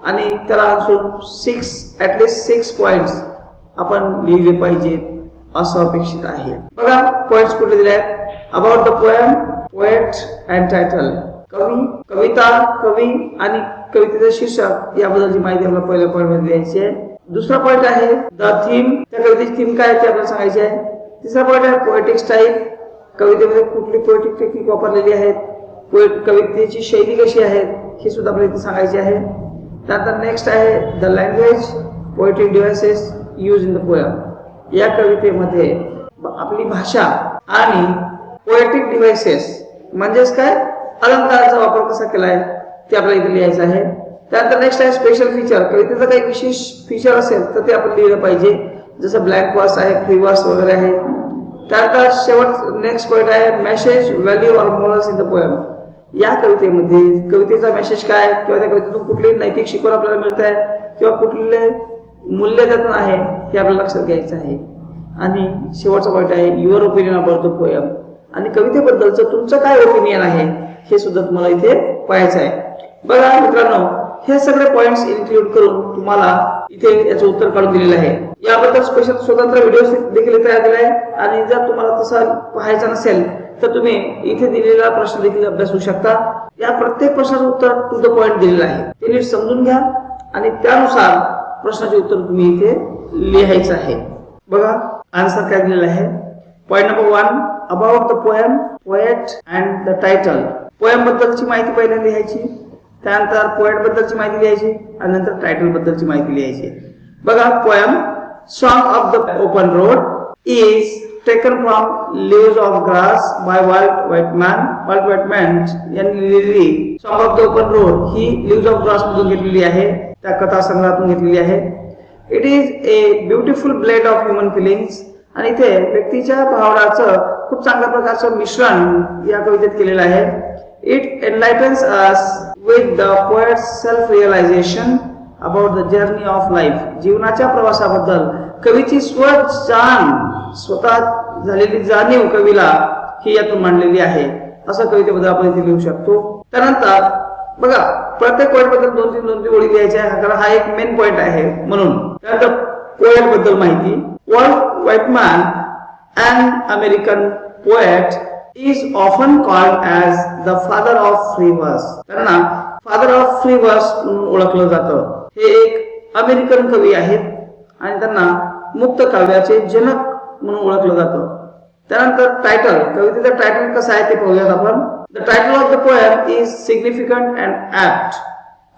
आणि त्याला ऍटलीस्ट 6 पॉइंट्स आपण लिहिले पाहिजेत असं अपेक्षित आहे. बघा पॉइंट्स कुठले दिले आहेत. About the poem, poet and title. कवी, कविता, कवी आणि कवितेचं शीर्षक याबद्दलची माहिती आपल्याला पहिल्या पॉइंट मध्ये द्यायची आहे. दुसरा पॉइंट आहे द थीम, त्या कवितेची थीम काय आहे ते आपल्याला सांगायचे आहे. तिसरा पॉइंट आहे पोएटिक स्टाईल, कवितेमध्ये कुठली पोएटिक टेक्निक वापरलेली आहेत, कवितेची शैली कशी आहे हे सुद्धा आपल्याला इथे सांगायचे आहे. त्यानंतर नेक्स्ट आहे the language, poetic devices use in the poem. या कवितेमध्ये आपली भाषा आणि पोएटिक डिव्हाइसेस म्हणजेच काय, अलंकाराचा वापर कसा केलाय ते आपल्याला इथे लिहायचं आहे. त्यानंतर नेक्स्ट आहे स्पेशल फीचर, कवितेचं काही विशेष फीचर असेल तर ते आपण लिहिलं पाहिजे, जसं ब्लँक वर्स आहे, फ्री वर्स वगैरे आहे. त्यानंतर शेवट नेक्स्ट पॉइंट आहे message, value or morals in the poem. या कवितेमध्ये कवितेचा मेसेज काय किंवा त्या कवितेतून कुठली नैतिक शिकवण आपल्याला मिळत आहे किंवा कुठले मूल्य त्यातून आहे हे आपल्याला लक्षात घ्यायचं आहे. आणि शेवटचा पॉइंट आहे your opinion about the poem, आणि कवितेबद्दलचं तुमचं काय ओपिनियन आहे हे सुद्धा तुम्हाला इथे पाहायचं आहे. बघा मित्रांनो, हे सगळे पॉइंट्स इन्क्लूड करून तुम्हाला इथे याचं उत्तर काढून दिलेलं आहे. याबद्दल स्पेशल स्वतंत्र व्हिडिओ देखील तयार केला आहे. आणि जर तुम्हाला तसं पाहायचा नसेल तर तुम्ही इथे दिलेला प्रश्न देखील अभ्यासू शकता. या प्रत्येक प्रश्नाचं उत्तर टू द पॉइंट दिलेलं आहे, ते नीट समजून घ्या आणि त्यानुसार प्रश्नाचे उत्तर तुम्ही इथे लिहायचं आहे. बघा आन्सर काय दिलेला आहे. Point number 1, about the poem, poet and the title. Poem बद्दलची माहिती पहिल्यांदा लिहायची, त्यानंतर पोएट बद्दलची माहिती लिहायची आणि नंतर टायटल बद्दलची माहिती लिहायची. बघा poem song of the open road is taken from Leaves of Grass by Walt Whitman. यांनी लिहिलेली song of the open road ही लीव्स ऑफ ग्रास मधून घेतलेली आहे. त्या कथा संग्रहातून घेतलेली आहे. It is a beautiful blade of human feelings, आणि इथे व्यक्तीच्या भावनाचं खूप चांगल्या प्रकारचं मिश्रण या कवितेत केलेलं आहे. It enlightens us with the poet's self realization about the journey of life. जीवनाच्या प्रवासाबद्दल कवीची स्वतः झालेली जाणीव कवीला ही यातून मांडलेली आहे, असं कवितेबद्दल आपण इथे लिहू शकतो. त्यानंतर बघा, प्रत्येक पॉइंट बद्दल दोन तीन ओळी लिहायच्या आहे, कारण हा एक मेन पॉइंट आहे म्हणून. त्यानंतर पोएट बद्दल माहिती. Walt Whitman, an American poet, is often called as the father of free verse. त्यांना फादर ऑफ फ्री वर्स म्हणून ओळखलं जातं. हे एक अमेरिकन कवी आहेत आणि त्यांना मुक्त काव्याचे जनक म्हणून ओळखलं जातं. त्यानंतर टायटल, कवितेचं टायटल कसं आहे ते पाहूयात आपण. The title of the poem is significant and apt.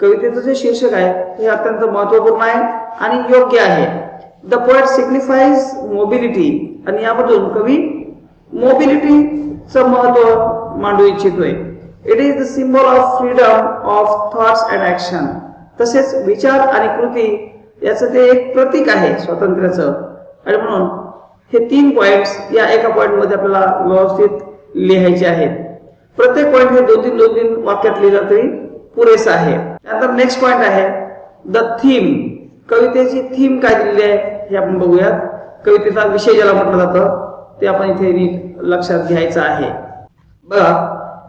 कवितेचं जे शीर्षक आहे हे अत्यंत महत्वपूर्ण आहे आणि योग्य आहे. द पोएट सिग्निफाईज मोबिलिटी, आणि यामधून कवी मोबिलिटीचं महत्व मांडू इच्छितोय. It is the symbol of freedom of thoughts and action. तसेच विचार आणि कृती याचं ते एक प्रतीक आहे स्वातंत्र्याचं. आणि म्हणून हे 3 पॉइंट्स या एका पॉइंट मध्ये आपल्याला व्यवस्थित लिहायचे आहेत. प्रत्येक पॉइंट हे 2-3 वाक्यात लिहिलं तरी पुरेसं आहे. त्यानंतर नेक्स्ट पॉइंट आहे द थीम. कवितेची थीम काय दिलेली आहे हे आपण बघूयात. कवितेचा विषय ज्याला म्हटलं जातं ते आपण इथे नीट लक्षात घ्यायचं आहे. बघा,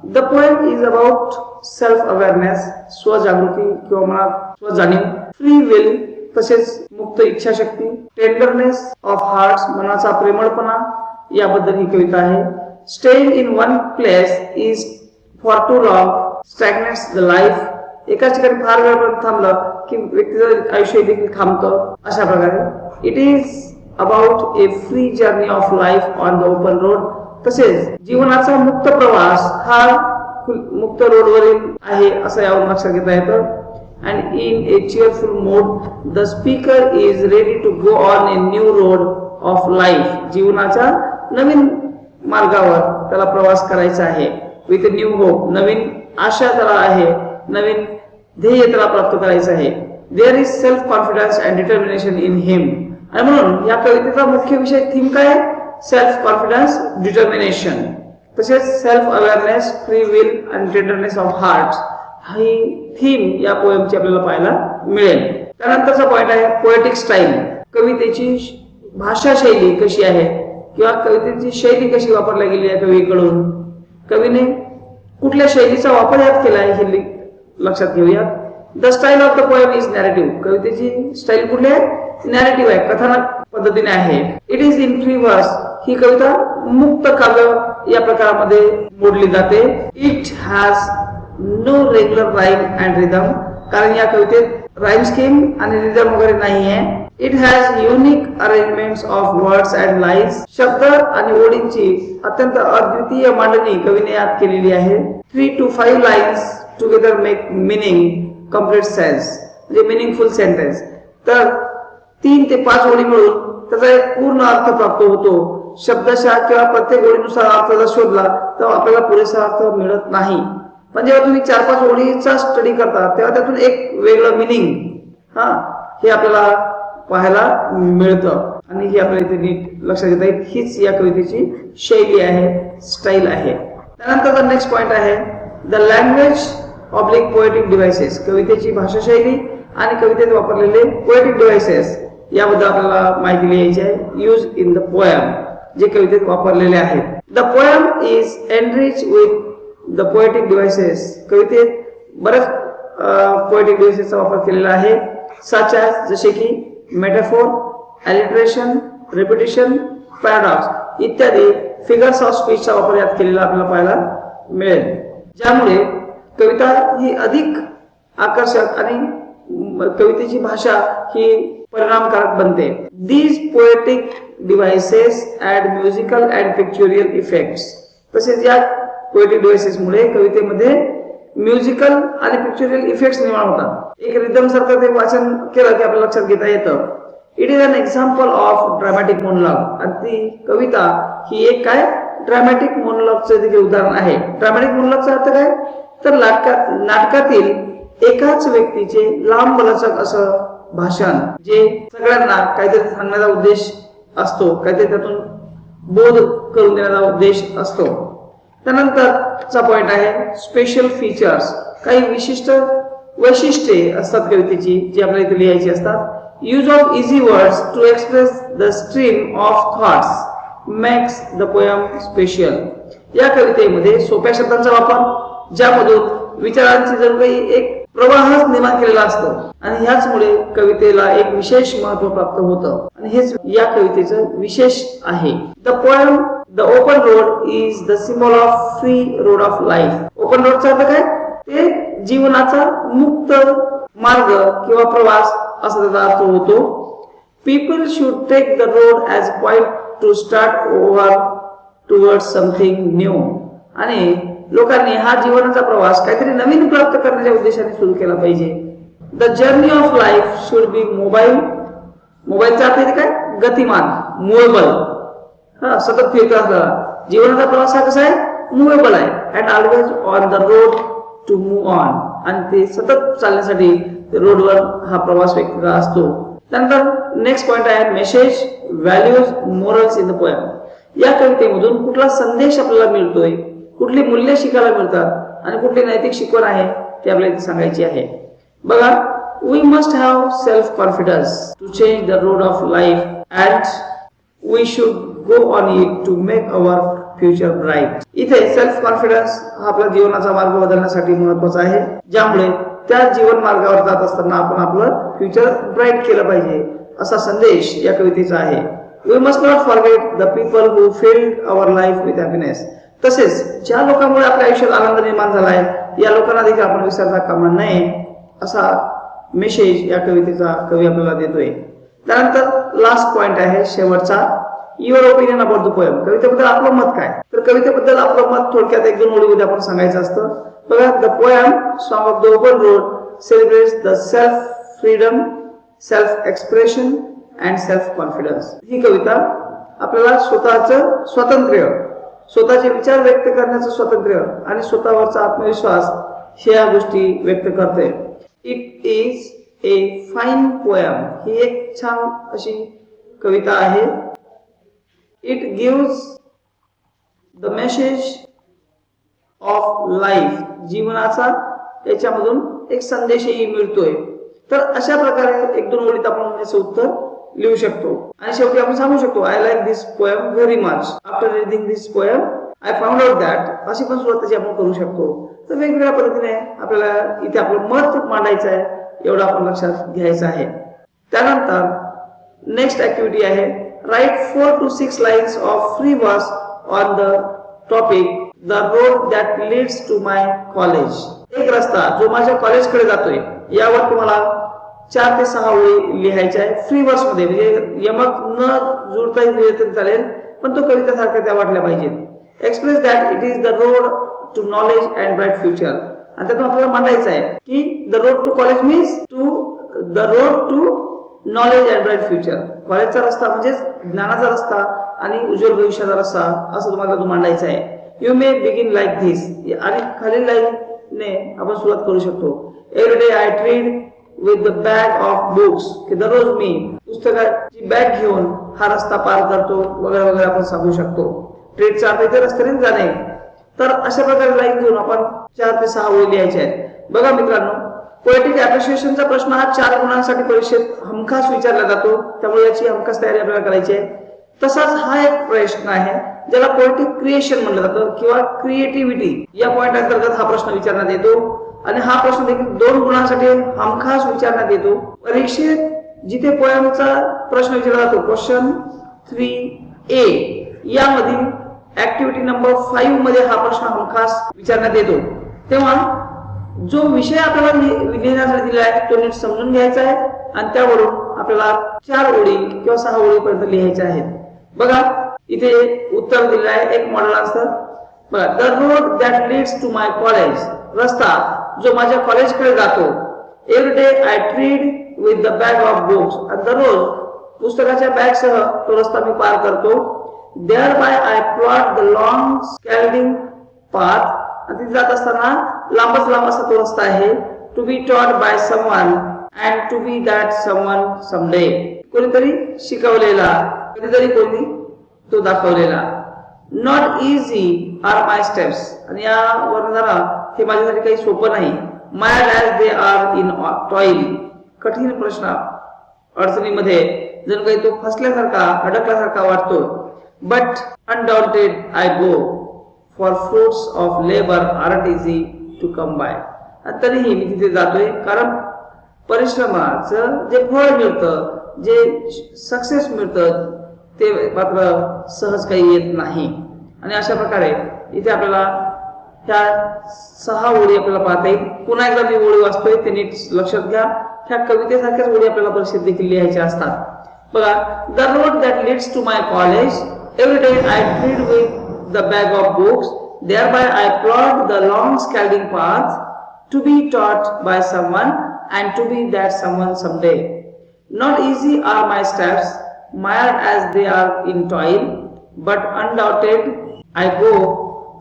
the poem is about self awareness, स्वजागृती किंवा म्हणा स्वजाणीव, फ्री विल तसेच मुक्त इच्छाशक्ती, टेंडरनेस ऑफ हार्ट्स मनाचा प्रेमळपणा याबद्दल ही कविता आहे. Staying in one place is for too long stagnates the life. एकाच ठिकाणी फार वेळपर्यंत थांबलं की व्यक्तीचं आयुष्य देखील थांबतं, अशा प्रकारे. It is about A free journey of life on the open road. तसेच जीवनाचा मुक्त प्रवास हा मुक्त रोडवरील आहे असं यावरून लक्षात घेता येतं. And in a cheerful mode the speaker is ready to go on a new road of life. जीवनाच्या नवीन मार्गावर त्याला प्रवास करायचा आहे. विथ न्यू होप, नवीन आशा त्याला आहे, नवीन ध्येय त्याला प्राप्त करायचं आहे. There is self confidence and determination in him. आणि म्हणून या कवितेचा मुख्य विषय थीम काय आहे? सेल्फ कॉन्फिडन्स, डिटर्मिनेशन, तसेच self awareness, free will and tenderness of heart. He theme या पोएमची आपल्याला पाहायला मिळेल. त्यानंतरचा पॉइंट आहे पोएटिक स्टाईल. कवितेची भाषा शैली कशी आहे किंवा कवितेची शैली कशी वापरली गेली आहे कवीकडून, कवीने कुठल्या शैलीचा वापर यात केला आहे हे लक्षात घेऊयात. The style of the poem is narrative. कवितेची स्टाईल कुठली आहे? नॅरेटिव्ह आहे, कथानक पद्धतीने आहे. इट इज इन फ्री वर्स. ही कविता मुक्त काव्य या प्रकारामध्ये मोडली जाते. It has no regular rhyme and rhythm. कारण या कवितेत राईम स्कीम आणि रिदम वगैरे नाही आहे. It has unique arrangements of words and lines. शब्द आणि ओळींची अत्यंत अद्वितीय मांडणी कवीने यात केलेली आहे. 3 to 5 lines together make meaning complete sense, म्हणजे मिनिंगफुल सेंटेन्स. तर 3 ते 5 ओळी मिळून त्याचा एक पूर्ण अर्थ प्राप्त होतो. शब्दशः किंवा प्रत्येक ओळीनुसार अर्थ जर शोधला तर आपल्याला पुरेसा अर्थ मिळत नाही. पण जेव्हा तुम्ही 4-5 ओळीचा स्टडी करता तेव्हा त्यातून एक वेगळं मिनिंग हे आपल्याला पाहायला मिळतं आणि ही आपल्याला इथे नीट लक्षात घेता येईल. हीच या कवितेची शैली आहे, स्टाईल आहे. त्यानंतरचा नेक्स्ट पॉइंट आहे the language oblique poetic devices. कवितेची भाषा शैली आणि कवितेत वापरलेले पोएटिक डिव्हाइसेस याबद्दल आपल्याला माहिती लिहायची आहे. यूज इन द पोएम, जे कवितेत वापरलेले आहेत. The poem is enrich with the poetic devices. कवितेत बरेच पोएटिक डिव्हाइसेसचा वापर केलेला आहे. सच ॲज, जसे की मेटाफोर, अलिटरेशन, रिपिटिशन, पॅराडॉक्स इत्यादी फिगर्स ऑफ स्पीचचा वापर यात केलेला आपल्याला पाहायला मिळेल. ज्यामुळे कविता ही अधिक आकर्षक आणि कवितेची भाषा ही परिणामकारक बनते. These poetic devices add musical and pictorial effects. तसेच या पोएटिक डिव्हाइसेस मुळे कवितेमध्ये म्युझिकल आणि पिक्चोरियल इफेक्ट्स निर्माण होतात. एक रिदम सारखं ते वाचन केलं की आपल्याला लक्षात घेता येतं. It is an example of dramatic monologue. आणि ती कविता ही एक काय ड्रामॅटिक मोनोलॉगचं देखील उदाहरण आहे. ड्रामॅटिक मोनोलॉगचा अर्थ काय? तर नाटकातील एकाच व्यक्तीचे लांबलचक असं भाषण जे सगळ्यांना काहीतरी सांगण्याचा उद्देश असतो, काहीतरी त्यातून बोध करून देण्याचा उद्देश असतो. त्यानंतरचा पॉइंट आहे स्पेशल फीचर्स. काही विशिष्ट वैशिष्ट्ये असतात कवितेची जी आपल्याला इथे लिहायची असतात. Use of easy words to express the stream of thoughts makes the poem special. या कवितेमध्ये सोप्या शब्दांचा वापर ज्यामधून विचारांची जणू काही एक प्रवाहच निर्माण केलेला असतो आणि ह्याचमुळे कवितेला एक विशेष महत्व प्राप्त होतं आणि हेच या कवितेचं विशेष आहे. The poem the open road is the symbol of free road of life. Open रोडचा अर्थ काय? ते जीवनाचा मुक्त मार्ग किंवा प्रवास असा त्याचा अर्थ होतो. People should take the road as point to start over towards something new. आणि लोकांनी हा जीवनाचा प्रवास काहीतरी नवीन प्राप्त करण्याच्या उद्देशाने सुरू केला पाहिजे. The journey of life should be mobile. मोबाईलचा अर्थ काय? गतिमान, मूवेबल. सतत फिरत असलेला जीवनाचा प्रवास हा कसा आहे? मूवेबल आहे. And always on the road to move on. आणि ते सतत चालण्यासाठी रोडवर हा प्रवास व्यक्तीचा असतो. त्यानंतर नेक्स्ट पॉइंट आहे message, values, morals in the poem. या कवितेमधून कुठला संदेश आपल्याला मिळतोय, कुठली मूल्य शिकायला मिळतात आणि कुठली नैतिक शिकवण आहे ते आपल्याला सांगायची आहे. बघा, we must have self confidence to change the road of life and we should go on it to make our future bright. इथे सेल्फ कॉन्फिडन्स हा आपल्या जीवनाचा मार्ग बदलण्यासाठी महत्वाचा आहे, ज्यामुळे त्या जीवन मार्गावर जात असताना आपण आपलं फ्युचर ब्राईट केलं पाहिजे असा संदेश या कवितेचा आहे. We must not forget the people who filled our life with happiness. तसेच ज्या लोकांमुळे आपल्या आयुष्यात आनंद निर्माण झालाय या लोकांना देखील आपण विसरता कामा नये असा मेसेज या कवितेचा कवी आपल्याला देतोय. त्यानंतर लास्ट पॉइंट आहे शेवटचा, your opinion about the poem. कवितेबद्दल आपलं मत काय? तर कवितेबद्दल आपलं मत थोडक्यात एक दोन ओळीमध्ये आपण सांगायचं असतं. बघा, the poem song of the open road celebrates the self freedom, self expression and self confidence. ही कविता आपल्याला स्वतःचं स्वातंत्र्य, स्वतःचे विचार व्यक्त करण्याचं स्वातंत्र्य आणि स्वतःवरचा आत्मविश्वास ह्या गोष्टी व्यक्त करते. It is a fine poem. ही एक छान अशी कविता आहे. It gives the message of life. जीवनाचा याच्यामधून एक संदेशही मिळतोय. तर अशा प्रकारे एक दोन ओळीत आपण याचं उत्तर लिहू शकतो आणि शेवटी आपण सांगू शकतो, I like this poem very much. After reading this poem I found out that. अशी पण सुरुवात त्याची आपण करू शकतो. तर वेगवेगळ्या पद्धतीने आपल्याला इथे आपलं मत मांडायचं आहे, एवढं आपण लक्षात घ्यायचं आहे. त्यानंतर नेक्स्ट ऍक्टिव्हिटी आहे, write 4 to 6 lines of free verse on the topic the road that leads to my college. एक रस्ता जो माझ्या कॉलेजकडे जातोय यावर तुम्हाला 4 ते 6 ओळी लिहायच्या आहे फ्री वर्स मध्ये. म्हणजे यमक न जुळता लिहिले तरी चालेल, पण तो कवितेसारख्या त्या वाटल्या पाहिजेत. Express that it is the road to knowledge and bright future. आणि त्यातून आपल्याला मांडायचं आहे की the road to college means the road to knowledge and bright future. कॉलेजचा रस्ता म्हणजेच ज्ञानाचा रस्ता आणि उज्ज्वल भविष्याचा रस्ता असं तुम्हाला तो मांडायचा आहे. You may begin like this. आणि खालील लाईनने आपण सुरुवात करू शकतो. Every day I tread with the bag of books. की दररोज मी पुस्तकाची बॅग घेऊन हा रस्ता पार करतो वगैरे वगैरे आपण सांगू शकतो. ट्रेडचा अर्थ इथे रस्त्याने जाणे. तर अशा प्रकारे लाईन घेऊन आपण 4 ते 6 ओळी लिहायच्या आहेत. बघा मित्रांनो, पोएटिक अप्रिशिएशनचा प्रश्न हा 4 गुणांसाठी परीक्षेत हमखास विचारला जातो, त्यामुळे याची हमखास तयारी आपल्याला करायची आहे. तसाच हा एक प्रश्न आहे ज्याला पोएटिक क्रिएशन म्हणलं जातं किंवा क्रिएटिव्हिटी. या पॉइंट अंतर्गत हा प्रश्न विचारण्यात येतो आणि हा प्रश्न देखील 2 गुणांसाठी हमखास विचारण्यात येतो. परीक्षेत जिथे पोएमचा प्रश्न विचारला जातो क्वेश्चन 3A यामधील ऍक्टिव्हिटी नंबर 5 मध्ये हा प्रश्न हमखास विचारण्यात येतो. तेव्हा जो विषय आपल्याला लिहिण्यासाठी दिला आहे तो नीट समजून घ्यायचा आहे आणि त्यावरून आपल्याला 4 ओळी किंवा 6 ओळीपर्यंत लिहायच्या आहेत. बघा इथे उत्तर दिलेलं आहे, एक मॉडेल आन्सर. बघा, the road that leads to my college. रस्ता जो माझ्या कॉलेजकडे जातो. Every day I tread with the bag of books. आणि दररोज पुस्तकाच्या बॅग सह तो रस्ता मी पार करतो. Thereby I plod the long scalding path. आणि तिथे जात असताना लांबच लांब असा तो रस्ता आहे to be taught by someone and to be that someone someday. कोणीतरी शिकवलेला, कधीतरी कोणी तो दाखवलेला. Not easy are my steps, आणि या वर्णनाला हे माझ्यासाठी काही सोपं नाही. My as they are in toil, कठीण प्रश्न अडचणीमध्ये जणू काही तो फसल्यासारखा अडकल्यासारखा वाटतो. But undaunted I go for fruits of labour aren't easy to come by. तरीही मी तिथे जातोय कारण परिश्रमाचं जे फळ मिळतं, जे सक्सेस मिळतं, ते मात्र सहज काही येत नाही. आणि अशा प्रकारे इथे आपल्याला ह्या 6 ओळी आपल्याला पाहता येईल. पुन्हा एकदा मी ओळी वाचतोय, ते नीट लक्षात घ्या. ह्या कवितेसारख्याच ओळी आपल्याला परीक्षेत देखील लिहायच्या असतात. बघा, the road that leads to my college, every day I tread with the bag of books, thereby I plod the long scalding path to be taught by someone and to be that someone someday. Not easy are my steps, mired as they are in toil, but undoubted I go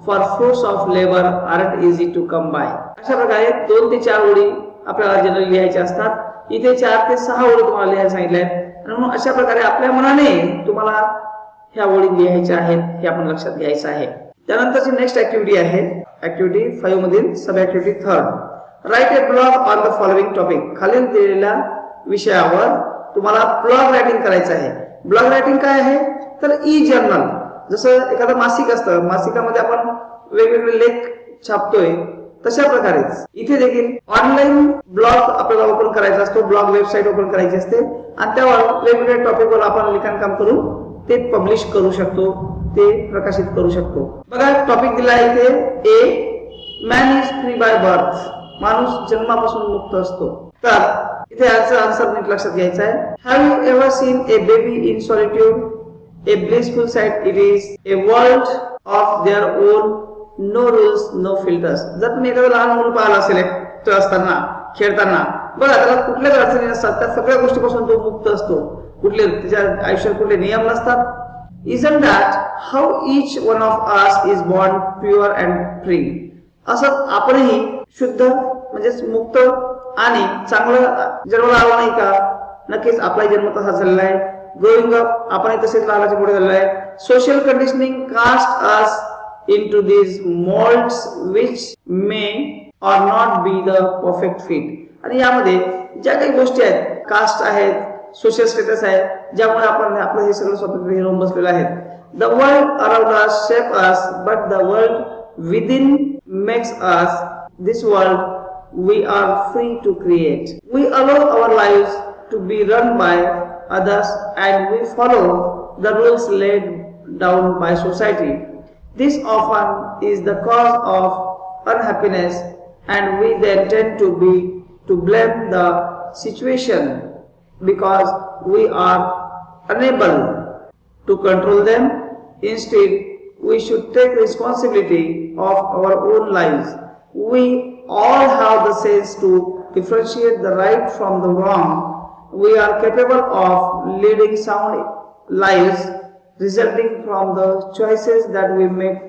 for fruits of labor aren't easy to come by. अशा प्रकारे 2 ते 4 ओळी आपल्याला generally लिहायच्या असतात. इथे 4 ते 6 ओळी तुम्हाला लिहायला सांगितल्या आहेत. म्हणून अशा प्रकारे आपल्या मनाने तुम्हाला ह्या ओळी लिहायच्या आहेत, हे आपण लक्षात घ्यायचं आहे. त्यानंतरची नेक्स्ट ऍक्टिव्हिटी आहे ऍक्टिव्हिटी 5 मधील sub activity 3rd. Write a blog on the following topic. खालील दिलेल्या विषयावर तुम्हाला ब्लॉग रायटिंग करायचं आहे. ब्लॉग रायटिंग काय आहे तर ई जर्नल. जसं एखादं मासिक असतं, मासिकामध्ये आपण वेगवेगळे लेख छापतोय, तशा प्रकारेच इथे देखील ऑनलाईन ब्लॉग आपल्याला ओपन करायचा असतो. ब्लॉग वेबसाईट ओपन करायची असते आणि त्यावर वेगवेगळ्या टॉपिकवर आपण लिखाणकाम करून ते पब्लिश करू शकतो, ते प्रकाशित करू शकतो. बघा, टॉपिक दिला आहे इथे. A man is free by birth. माणूस जन्मापासून मुक्त असतो. तर इथे याचं आन्सर नीट लक्षात घ्यायचं आहे. Have you ever seen a baby in solitude? A blissful sight it is. A world of their own, no rules no filters. जर तुम्ही एखादं लहान मुलं पाहिलं असेल एकटं असताना, खेळताना, बघा त्याला कुठल्याच अडचणी नसतात, त्या सगळ्या गोष्टीपासून तो मुक्त असतो. कुठले त्याच्या आयुष्यात कुठले नियम नसतात. Isn't that how each one of us is born pure and free? असं आपणही शुद्ध म्हणजेच मुक्त आणि चांगलं जन्माला आलो नाही का? नक्कीच आपला जन्म तसा झालेला आहे. ग्रोईंग अप आपणही तसेच लहानाचे मोठे झालेलो आहे. Social conditioning cast us into these molds which may or not be the perfect fit. आणि यामध्ये ज्या काही गोष्टी आहेत, कास्ट आहेत, सोशल स्टेटस आहे, ज्यामुळे आपण आपलं हे सगळं स्वातंत्र्य हिरावून बसलेलं आहे. The world around us shape us, but the world within makes us. This world we are free to create. We allow our lives to be run by others and we follow the rules laid down by society. This often is the cause of unhappiness, and we then tend to blame the situation because we are unable to control them. Instead, we should take responsibility of our own lives. We all have the sense to differentiate the right from the wrong. We are capable of leading sound lives resulting from the choices that we make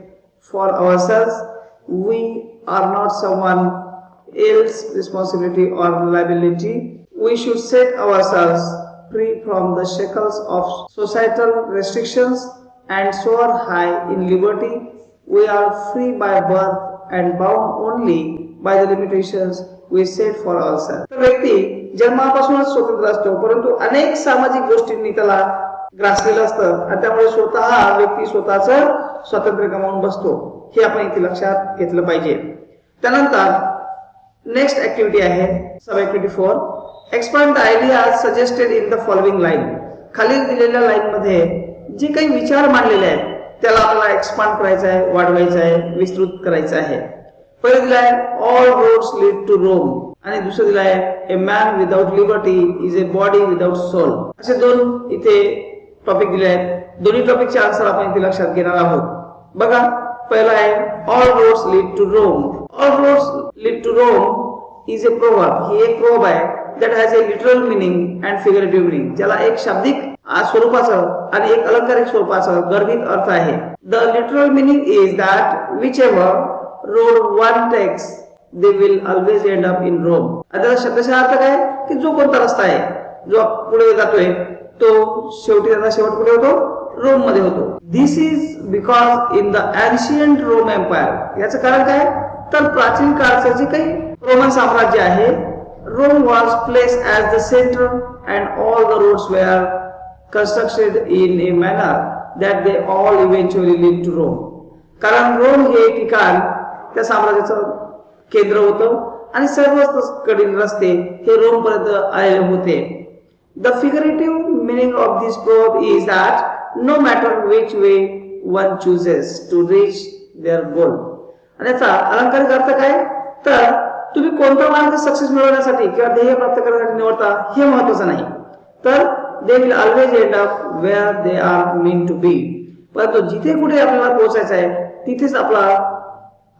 for ourselves. We are not someone else's responsibility or liability. We should set ourselves free from the shackles of societal restrictions and soar high in liberty. We are free by birth and bound only by the limitations we set for ourselves. तर व्यक्ती जन्मापासूनच स्वतंत्र असतो, परंतु अनेक सामाजिक गोष्टींनी त्याला ग्रासलेलं असतं आणि त्यामुळे स्वतः व्यक्ती स्वतःच स्वातंत्र्य गमावून बसतो. हे आपण इथे लक्षात घेतलं पाहिजे. त्यानंतर नेक्स्ट ऍक्टिव्हिटी आहे sub activity 4. Expand the idea suggested in the following line. खालील दिलेल्या लाईन मध्ये जे काही विचार मांडलेले आहेत त्याला आपल्याला एक्सपांड करायचं आहे, वाढवायचं आहे, विस्तृत करायचं आहे. पहिले दिला आहे all roads lead to Rome आणि दुसरं दिला आहे a man without liberty is a body without soul. असे 2 इथे टॉपिक दिले आहेत. दोन्ही टॉपिकचे आन्सर आपण इथे लक्षात घेणार आहोत. बघा, पहिला आहे all roads lead to Rome. All roads lead to Rome is a proverb. ही एक प्रोवर्ब आहे that has a literal meaning and figurative meaning. ज्याला एक शाब्दिक स्वरूपाचं आणि एक अलंकारिक स्वरूपाचं गर्भित अर्थ आहे. The literal meaning is that whichever road one takes they will always end up in Rome. आता शब्दशः अर्थ काय की जो कोणता रस्ता आहे जो पुढे जातोय तो शेवटी त्याचा शेवट कुठे होतो रोम मध्ये होतो. This is because in the ancient Rome empire. याचं कारण काय तर प्राचीन काळचं जे काही रोमन साम्राज्य आहे Rome was place as the centre and all the roads were constructed in a manner that they all eventually lead to Rome. कारण रोम हे ठिकाण त्या साम्राज्याचं केंद्र होतं आणि सर्व कडील रस्ते हे रोम पर्यंत आलेले होते. The figurative meaning of this proverb is that no matter which way one chooses to reach their goal. आणि याचा अलंकारिक अर्थ काय तर तुम्ही कोणता मार्ग सक्सेस मिळवण्यासाठी किंवा ध्येय प्राप्त करण्यासाठी निवडता हे महत्वाचं नाही तर they will always end up where they are meant to be. परंतु जिथे कुठे आपल्याला पोहोचायचं आहे तिथेच आपला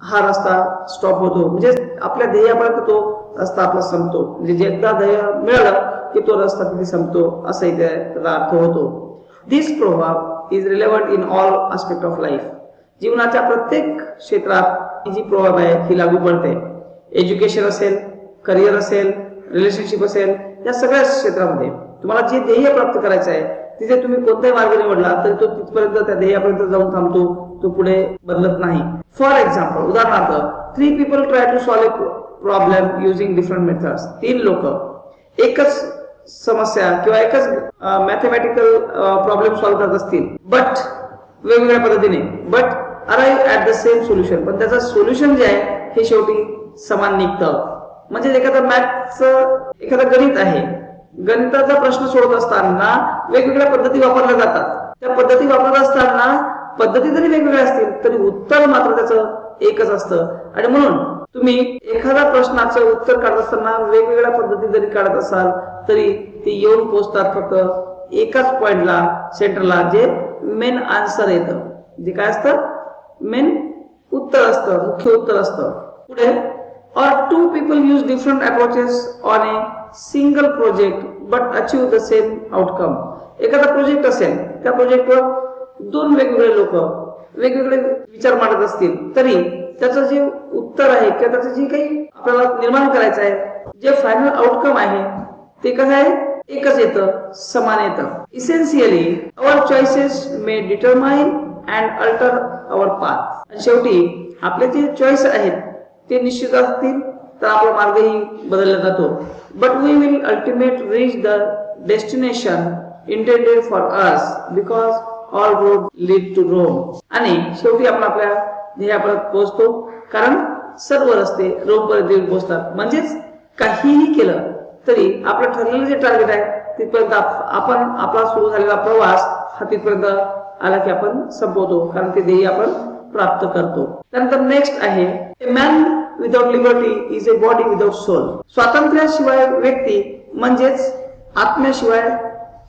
हा रस्ता स्टॉप होतो म्हणजे आपल्या ध्येयापर्यंत तो रस्ता आपला संपतो. म्हणजे एकदा ध्येय मिळालं की तो रस्ता तिथे संपतो असाही त्याचा अर्थ होतो. दिस proverb is relevant in all aspect of life. जीवनाच्या प्रत्येक क्षेत्रात ही जी proverb आहे ही लागू पडते. एज्युकेशन असेल, करिअर असेल, रिलेशनशिप असेल, या सगळ्या क्षेत्रामध्ये तुम्हाला जे ध्येय प्राप्त करायचं आहे तिथे तुम्ही कोणताही मार्ग निवडला तरी तो तिथपर्यंत त्या ध्येयापर्यंत जाऊन थांबतो, तो पुढे बदलत नाही. फॉर एक्झाम्पल उदाहरणार्थ 3 people try to solve a problem using different methods. 3 लोक एकच समस्या किंवा एकच मॅथमॅटिकल प्रॉब्लेम सॉल्व्ह करत असतील बट वेगवेगळ्या पद्धतीने but arrive at the same solution. पण त्याचं सोल्युशन जे आहे हे शेवटी समान निघतं. म्हणजे एखादा मॅथचं एखादा गणित आहे, गणिताचा प्रश्न सोडवत असताना वेगवेगळ्या पद्धती वापरल्या जातात. त्या पद्धती वापरत असताना पद्धती जरी वेगवेगळ्या असतील तरी उत्तर मात्र त्याचं एकच असतं. आणि म्हणून तुम्ही एखाद्या प्रश्नाचं उत्तर काढत असताना वेगवेगळ्या पद्धती जरी काढत असाल तरी ते येऊन पोहोचतात फक्त एकाच पॉइंटला, सेंटरला, जे मेन आन्सर येतं, जे काय असतं मेन उत्तर असतं, मुख्य उत्तर असतं. पुढे or 2 people use different approaches on a single project but achieve the same outcome. एखादा प्रोजेक्ट असेल त्या प्रोजेक्टवर 2 वेगवेगळे लोक वेगवेगळे विचार मांडत असतील तरी त्याचं जे उत्तर आहे किंवा त्याचं जे काही आपल्याला निर्माण करायचं आहे जे फायनल आउटकम आहे ते कसं आहे एकच येतं, समान येतं. Essentially our choices may determine and alter our path. आणि शेवटी आपले जे चॉईस आहेत ते निश्चित असतील तर आपला मार्गही बदलला जातो. But we will ultimate reach the destination intended for us because all road lead to Rome. आणि शेवटी आपण आपल्या ध्येयापर्यंत पोहोचतो कारण सर्व रस्ते रोम पर्यंत पोहोचतात. म्हणजेच काहीही केलं तरी आपलं ठरलेलं जे टार्गेट आहे तिथपर्यंत आपण आपला सुरू झालेला प्रवास हा तिथपर्यंत आला की आपण संपवतो कारण ते ध्येय आपण प्राप्त करतो. त्यानंतर नेक्स्ट आहे a man without liberty is a body without soul. स्वातंत्र्याशिवाय व्यक्ती म्हणजेच आत्म्याशिवाय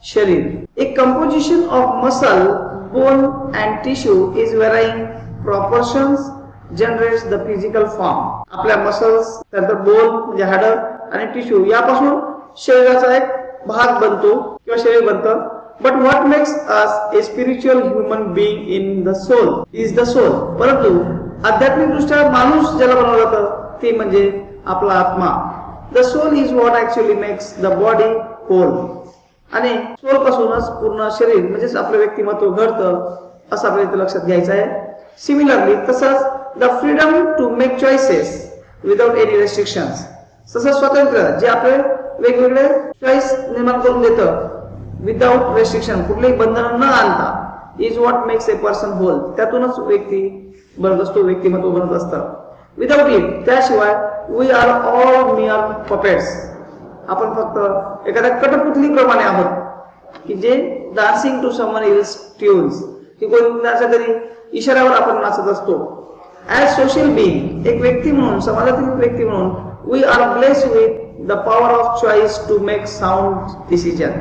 शरीर. A composition of muscle, bone and tissue is varying proportions generates the physical form. आपल्या मसल्स, त्यानंतर बोन म्हणजे हाडं आणि टिश्यू यापासून शरीराचा एक भाग बनतो किंवा शरीर बनतं. But what makes us a spiritual human being in the soul is the soul. परंतु आध्यात्मिक दृष्ट्या माणूस ज्याला बनवलं जातं ते म्हणजे आपला आत्मा. The soul is what actually makes the body whole. आणि सोल पासूनच पूर्ण शरीर म्हणजेच आपलं व्यक्तिमत्व घडतं असं आपल्याला इथे लक्षात घ्यायचं आहे. सिमिलरली तसंच the freedom to make choices without any restrictions. तसंच स्वातंत्र्य जे आपले वेगवेगळे चॉईस निर्माण करून देतं विदाउट रेस्ट्रिक्शन, कुठलेही बंधन न आणता, is what makes a person whole. त्यातूनच व्यक्ती बनत असतो, व्यक्तिमत्व बनत असतं. विदाउट इट, त्याशिवाय we are all mere puppets. आपण फक्त एखाद्या कठपुतलीप्रमाणे आहोत की जे dancing to someone else tunes, की कोणाच्या तरी इशाऱ्यावर आपण नाचत असतो. ॲज सोशल बीइंग, एक व्यक्ती म्हणून, समाजातील व्यक्ती म्हणून, we are blessed with the power of choice to make sound decision.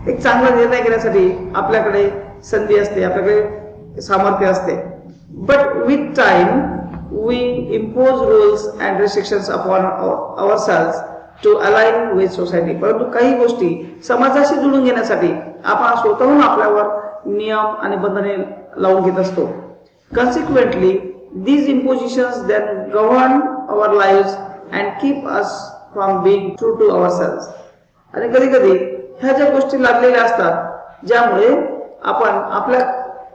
एक चांगला निर्णय घेण्यासाठी आपल्याकडे संधी असते, आपल्याकडे सामर्थ्य असते. But with time we impose rules and restrictions upon ourselves to align with society. परंतु काही गोष्टी समाजाशी जुळून घेण्यासाठी आपण स्वतःहून आपल्यावर नियम आणि बंधने लावून घेत असतो. Consequently these impositions then govern our lives and keep us from being true to ourselves. आणि कधी कधी ह्या ज्या गोष्टी लागलेल्या असतात ज्यामुळे आपण आपल्या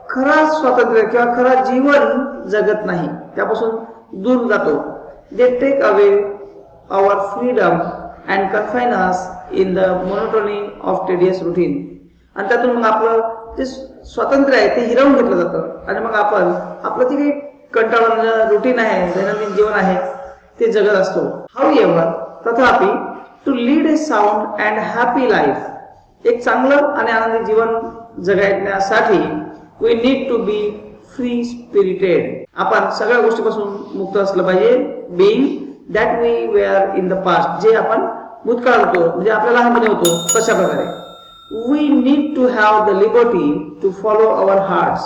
खरा स्वातंत्र्य किंवा खरा जीवन जगत नाही, त्यापासून दूर जातो. They take away our freedom and confine us in the monotony of tedious routine. आणि त्यातून मग आपलं जे स्वातंत्र्य आहे ते हिरावून घेतलं जातं आणि मग आपण आपलं जे काही कंटाळवाणं रुटीन आहे, दैनंदिन जीवन आहे ते जगत असतो. हाऊएव्हर, तथापि to lead a sound and happy life, एक चांगलं आणि आनंदी जीवन जगण्यासाठी we need to be free spirited. आपण सगळ्या गोष्टीपासून मुक्त असलं पाहिजे. Being that we were in the past, जे आपण भूतकाळात होतो म्हणजे आपल्या लहानपणी होतो तशा प्रकारे. We need to have the liberty to follow our hearts,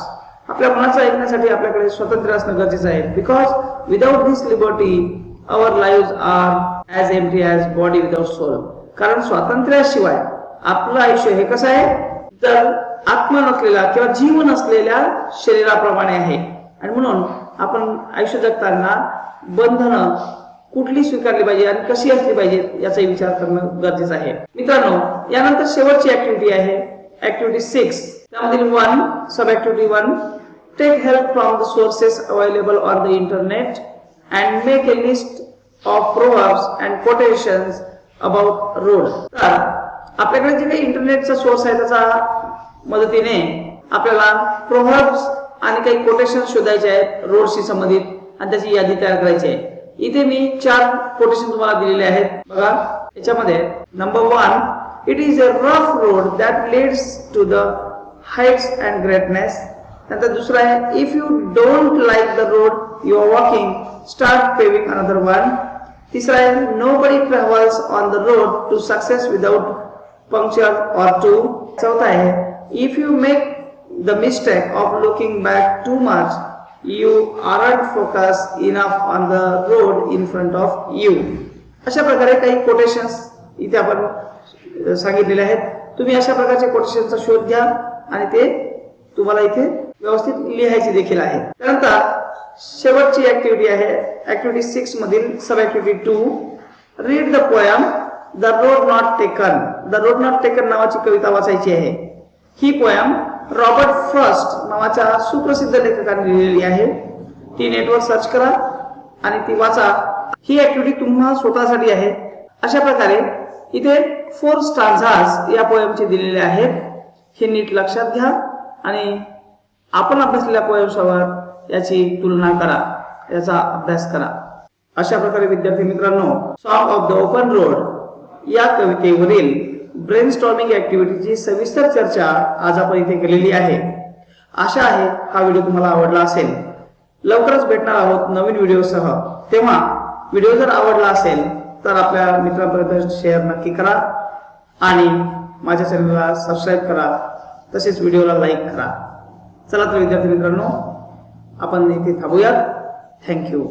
आपल्या मनाचं ऐकण्यासाठी आपल्याकडे स्वातंत्र्य असणं गरजेचं आहे. Because without this liberty our live are as empty as body without soul. कारण स्वातंत्र्याशिवाय आपलं आयुष्य हे कसं आहे, तर आत्मा नसलेला किंवा जीव नसलेल्या शरीराप्रमाणे आहे. आणि म्हणून आपण आयुष्य जगताना बंधनं कुठली स्वीकारली पाहिजे आणि कशी असली पाहिजे याचा विचार करणं गरजेचं आहे. मित्रांनो, यानंतर शेवटची ऍक्टिव्हिटी आहे ऍक्टिव्हिटी 6. त्यामधील 1 sub activity 1, take help from the sources available on the internet and make a list of proverbs and quotations about road. तर आपल्याकडे जे काही इंटरनेटचा सोर्स आहे त्याचा मदतीने आपल्याला प्रोव्हर्ब्स आणि काही कोटेशन शोधायचे आहेत रोडशी संबंधित आणि त्याची यादी तयार करायची आहे. इथे मी 4 कोटेशन तुम्हाला दिलेले आहेत. बघा याच्यामध्ये number 1, it is a rough road that leads to the heights and greatness. नंतर दुसरा आहे, if you don't like the road you are walking start paving another one. तिसरा आहे, nobody travels on the road to success without puncture or two. चौथा आहे, if you make the mistake of looking back too much you aren't focused enough on the road in front of you. अशा प्रकारे काही quotations इथे आपण सांगितलेले आहेत. तुम्ही अशा प्रकारचे कोटेशनचा शोध घ्या आणि ते तुम्हाला इथे व्यवस्थित लिहायचे देखील आहे. त्यानंतर शेवटची ऍक्टिव्हिटी आहे ऍक्टिव्हिटी 6 मधील sub activity 2, read the poem the road not taken. The road not taken नावाची कविता वाचायची आहे. ही पोयम रॉबर्ट फ्रॉस्ट नावाच्या सुप्रसिद्ध लेखकाने लिहिलेली आहे. ती नेटवर सर्च करा आणि ती वाचा. ही ऍक्टिव्हिटी तुम्हा स्वतःसाठी आहे. अशा प्रकारे इथे 4 स्टांझास या पोएमचे दिलेले आहेत. हे नीट लक्षात घ्या आणि आपण अभ्यासलेल्या पोएमसोबत याची तुलना करा, याचा अभ्यास करा. अशा प्रकारे विद्यार्थी मित्रांनो, song of the open road या कवितेवरील ब्रेनस्टॉर्मिंग ऍक्टिव्हिटीची सविस्तर चर्चा आज आपण इथे केलेली आहे. आशा आहे हा व्हिडिओ तुम्हाला आवडला असेल. लवकरच भेटणार आहोत नवीन व्हिडिओसह. तेव्हा व्हिडिओ जर आवडला असेल तर आपल्या मित्रांपर्यंत शेअर नक्की करा आणि माझ्या चॅनलला सबस्क्राईब करा, तसेच व्हिडिओला लाईक करा. चला तर विद्यार्थी मित्रांनो, आपण इथे थांबूयात. थँक्यू.